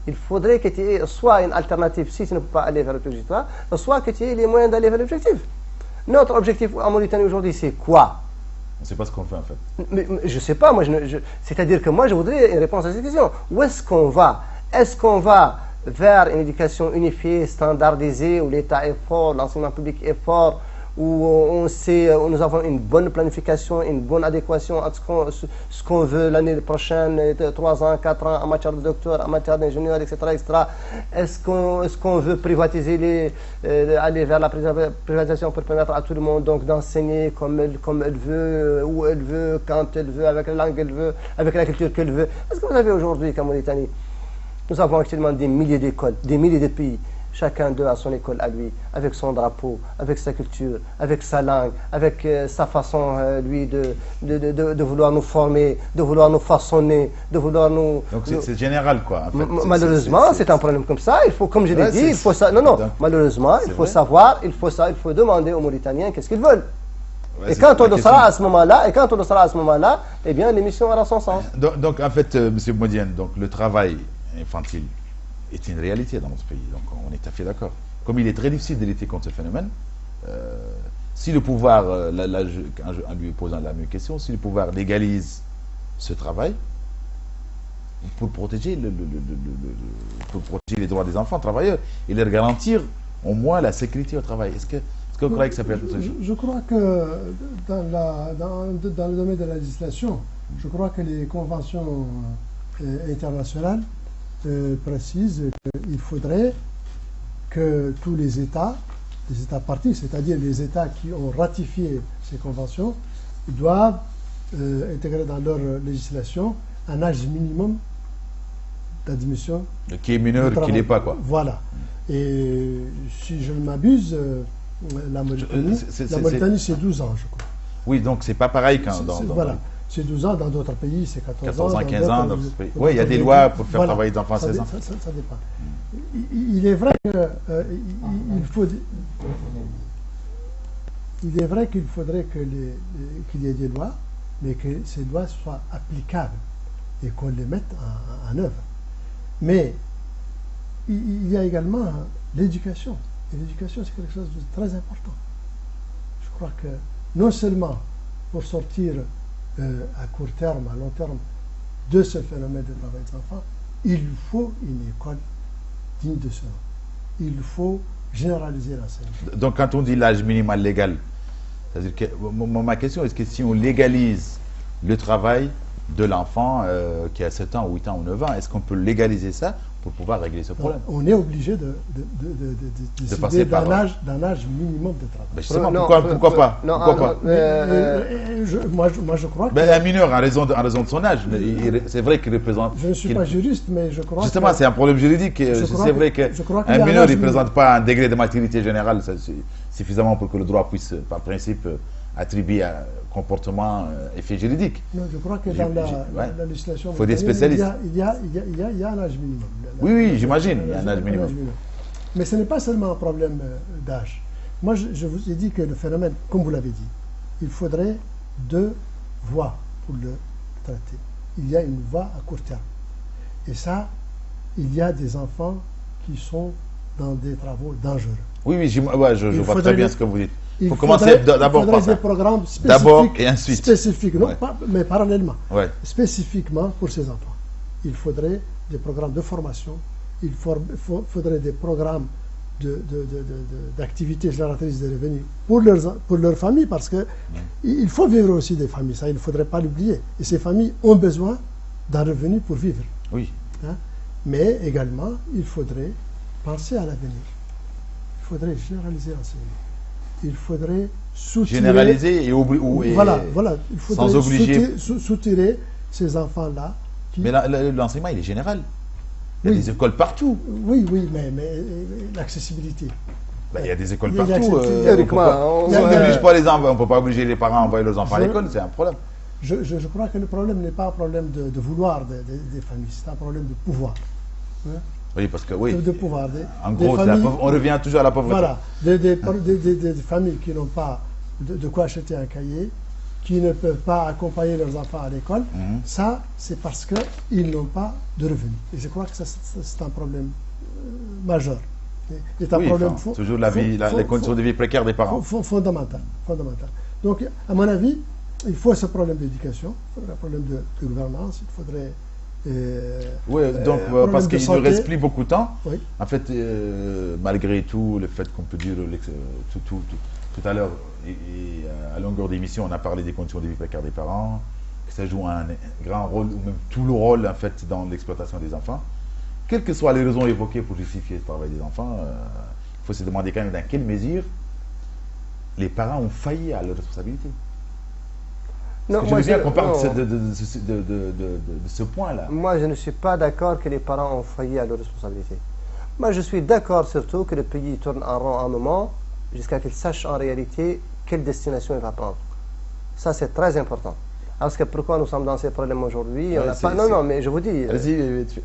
Il faudrait que tu aies soit une alternative si tu ne peux pas aller vers l'objectif A, soit que tu aies les moyens d'aller vers l'objectif. Notre objectif en Mauritanie aujourd'hui, c'est quoi? ne sait pas ce qu'on fait en fait. Mais je ne sais pas, moi, c'est-à-dire que moi je voudrais une réponse à cette question. Où est-ce qu'on va? Est-ce qu'on va vers une éducation unifiée, standardisée, où l'État est fort, l'enseignement public est fort, où où nous avons une bonne planification, une bonne adéquation à ce qu'on veut l'année prochaine, 3 ans, 4 ans, en matière de docteur, en matière d'ingénieur, etc., etc. Est-ce qu'on veut privatiser aller vers la privatisation pour permettre à tout le monde donc d'enseigner comme elle veut, où elle veut, quand elle veut, avec la langue qu'elle veut, avec la culture qu'elle veut? Est-ce que vous avez aujourd'hui qu'en Mauritanie, nous avons actuellement des milliers d'écoles, des milliers de pays. Chacun d'eux a son école à lui, avec son drapeau, avec sa culture, avec sa langue, avec sa façon, lui, de vouloir nous former, de vouloir nous façonner, de vouloir nous... Donc c'est général, quoi. En fait. Malheureusement, c'est un problème comme ça. Il faut, comme je l'ai dit, il faut ça. Non, non, malheureusement, il faut savoir, il faut demander aux Mauritaniens qu'est-ce qu'ils veulent. Ouais, et quand on le sera à ce moment-là, eh bien, l'émission aura son sens. Donc en fait, M. Modiane, donc le travail infantile est une réalité dans notre pays, donc on est tout à fait d'accord. Comme il est très difficile de lutter contre ce phénomène, si le pouvoir, en lui posant la même question, si le pouvoir légalise ce travail pour protéger, les droits des enfants travailleurs et leur garantir au moins la sécurité au travail. Est-ce que vous croyez que ça peut être possible? Je crois que dans le domaine de la législation, je crois que les conventions internationales précise qu'il faudrait que tous les États partis, c'est-à-dire les États qui ont ratifié ces conventions, doivent intégrer dans leur législation un âge minimum d'admission. Qui est mineur, qui n'est pas, quoi. Voilà. Et si je ne m'abuse, la Mauritanie, c'est 12 ans, je crois. Oui, donc c'est pas pareil voilà. C'est 12 ans, dans d'autres pays, c'est 14 ans. 15 ans, dans d'autres pays. Oui, il y a des lois pour faire travailler les enfants à 16 ans. Ça dépend. Il est vrai qu'il faudrait qu'il y ait des lois, mais que ces lois soient applicables et qu'on les mette en œuvre. Mais il y a également l'éducation. Et l'éducation, c'est quelque chose de très important. Je crois que non seulement pour sortir à court terme, à long terme, de ce phénomène de travail des enfants, il faut une école digne de ce nom. Il faut généraliser l'enseignement. Donc quand on dit l'âge minimal légal, c'est-à-dire que ma question est-ce que si on légalise le travail de l'enfant qui a 7 ans, 8 ans ou 9 ans, est-ce qu'on peut légaliser ça pour pouvoir régler ce problème? On est obligé de passer d'un âge minimum de travail. Ben justement, pourquoi pas? Moi, je crois que... Un mineur, en raison de son âge, c'est vrai qu'il représente... Je ne suis pas juriste, mais je crois justement, c'est un problème juridique. C'est vrai qu'un mineur, il ne présente pas un degré de maturité générale suffisamment pour que le droit puisse, par principe, attribuer un comportement effet juridique. Non, je crois que dans la législation... Il faut des spécialistes. Il y a un âge minimum. Oui, j'imagine, il y a un âge minimum. Mais ce n'est pas seulement un problème d'âge. Moi, je vous ai dit que le phénomène, comme vous l'avez dit, il faudrait 2 voies pour le traiter. Il y a une voie à court terme. Et ça, il y a des enfants qui sont dans des travaux dangereux. Oui, je vois très bien ce que vous dites. Il faut commencer d'abord par ça. Des programmes spécifiques. D'abord et ensuite. Spécifiques, non, mais parallèlement. Ouais. Spécifiquement pour ces enfants. Il faudrait des programmes de formation, il faudrait des programmes d'activités génératrices de revenus pour leur famille, parce que il faut vivre aussi des familles, ça il ne faudrait pas l'oublier. Et ces familles ont besoin d'un revenu pour vivre. Oui. Hein? Mais également, il faudrait penser à l'avenir. Il faudrait généraliser l'enseignement. Il faudrait soutirer... Généraliser voilà, il faudrait sans obliger... soutirer ces enfants-là. Mais l'enseignement, il est général. Il y a des écoles partout. Oui, mais l'accessibilité. Il y a des écoles partout. Théoriquement, on ne peut pas obliger les parents à envoyer leurs enfants à l'école, c'est un problème. Je crois que le problème n'est pas un problème de vouloir des familles, c'est un problème de pouvoir. Hein? Oui, parce que de pouvoir. En gros, on revient toujours à la pauvreté. Voilà, des familles qui n'ont pas de quoi acheter un cahier, qui ne peuvent pas accompagner leurs enfants à l'école, ça, c'est parce qu'ils n'ont pas de revenus. Et je crois que c'est un problème majeur. C'est un problème toujours les conditions de vie précaires des parents. Fondamental. Donc, à mon avis, il faut ce problème d'éducation, il faudrait un problème de gouvernance, il faudrait... oui, donc parce qu'il ne reste plus beaucoup de temps. Oui. En fait, malgré tout, le fait qu'on peut dire tout à l'heure, et à longueur d'émission, on a parlé des conditions de vie précaires des parents, que ça joue un grand rôle, ou même tout le rôle en fait dans l'exploitation des enfants. Quelles que soient les raisons évoquées pour justifier le travail des enfants, il faut se demander quand même dans quelle mesure les parents ont failli à leur responsabilité. Non, je veux bien qu'on parle de ce point-là. Moi, je ne suis pas d'accord que les parents ont failli à leurs responsabilités. Moi, je suis d'accord surtout que le pays tourne en rond un moment jusqu'à qu'il sache en réalité quelle destination il va prendre. Ça, c'est très important. Parce que pourquoi nous sommes dans ces problèmes aujourd'hui? Non, mais je vous dis...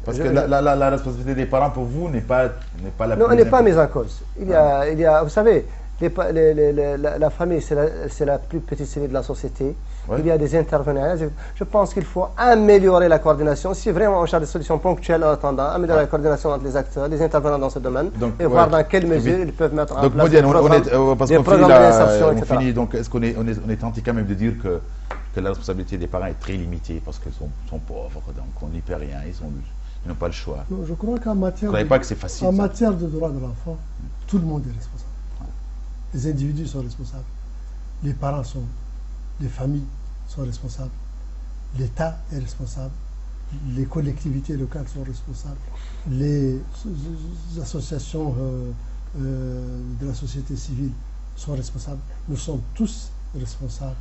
Parce que la responsabilité des parents pour vous n'est pas la non, elle n'est pas mise en cause. Il y a, vous savez, la famille, c'est la plus petite cellule de la société. Ouais. Il y a des intervenants. Je pense qu'il faut améliorer la coordination. Si vraiment on cherche des solutions ponctuelles en attendant, améliorer la coordination entre les acteurs, les intervenants dans ce domaine, donc, et voir dans quelle mesure ils peuvent mettre en place des programmes d'insertion, etc. Finit, donc est-ce qu'on est tenté quand même de dire que la responsabilité des parents est très limitée parce qu'ils sont pauvres, donc on n'y peut rien, ils n'ont pas le choix. Non, je crois qu'en matière, matière de droits de l'enfant, tout le monde est responsable. Les individus sont responsables, les parents sont, les familles sont responsables, l'État est responsable, les collectivités locales sont responsables, les associations de la société civile sont responsables. Nous sommes tous responsables.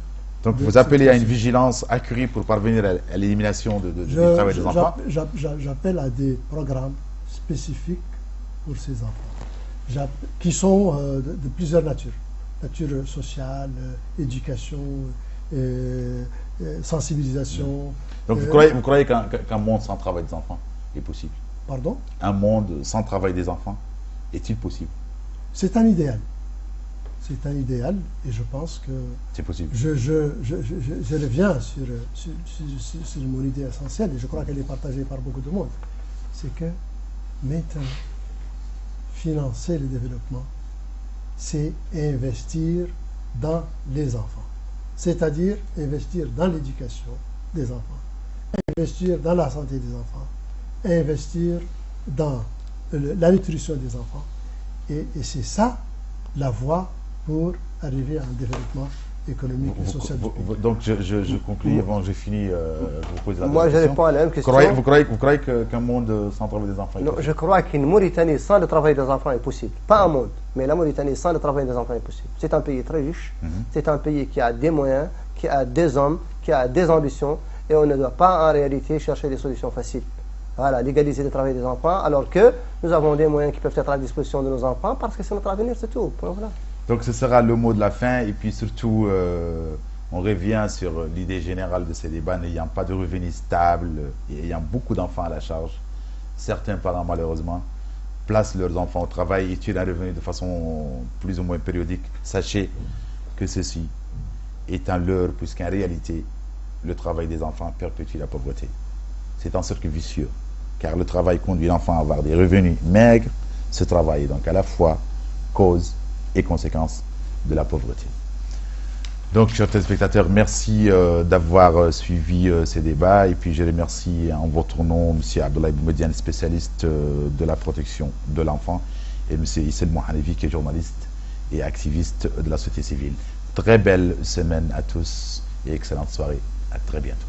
Donc vous appelez à une vigilance accrue pour parvenir à l'élimination du travail des enfants? J'appelle à des programmes spécifiques pour ces enfants, qui sont de plusieurs natures. Nature sociale, éducation, sensibilisation. Donc vous croyez qu'un monde sans travail des enfants est possible? Pardon? Un monde sans travail des enfants est-il possible? C'est un idéal. C'est un idéal et je pense que... C'est possible. Je reviens sur mon idée essentielle et je crois qu'elle est partagée par beaucoup de monde. C'est que maintenant, financer le développement, c'est investir dans les enfants. C'est-à-dire investir dans l'éducation des enfants, investir dans la santé des enfants, investir dans la nutrition des enfants. Et c'est ça la voie pour arriver à un développement économique et social du pays. Donc je conclue, avant j'ai fini, vous poser la question. Moi je réponds à la même question. Vous croyez qu'un monde sans travail des enfants est possible? Non, je crois qu'une Mauritanie sans le travail des enfants est possible. Pas un monde, mais la Mauritanie sans le travail des enfants est possible. C'est un pays très riche, c'est un pays qui a des moyens, qui a des hommes, qui a des ambitions, et on ne doit pas en réalité chercher des solutions faciles. Voilà, légaliser le travail des enfants, alors que nous avons des moyens qui peuvent être à la disposition de nos enfants, parce que c'est notre avenir, c'est tout. Voilà. Donc ce sera le mot de la fin, et puis surtout, on revient sur l'idée générale de ces débats, n'ayant pas de revenus stables et ayant beaucoup d'enfants à la charge. Certains parents, malheureusement, placent leurs enfants au travail et tirent un revenu de façon plus ou moins périodique. Sachez que ceci est un leurre, puisqu'en réalité, le travail des enfants perpétue la pauvreté. C'est un cercle vicieux, car le travail conduit l'enfant à avoir des revenus maigres. Ce travail est donc à la fois cause et conséquence de la pauvreté. Donc, chers téléspectateurs, merci d'avoir suivi ces débats, et puis je remercie en votre nom M. Abdoulaye Boumediene, spécialiste de la protection de l'enfant, et M. Issel Mohanevi, qui est journaliste et activiste de la société civile. Très belle semaine à tous et excellente soirée. À très bientôt.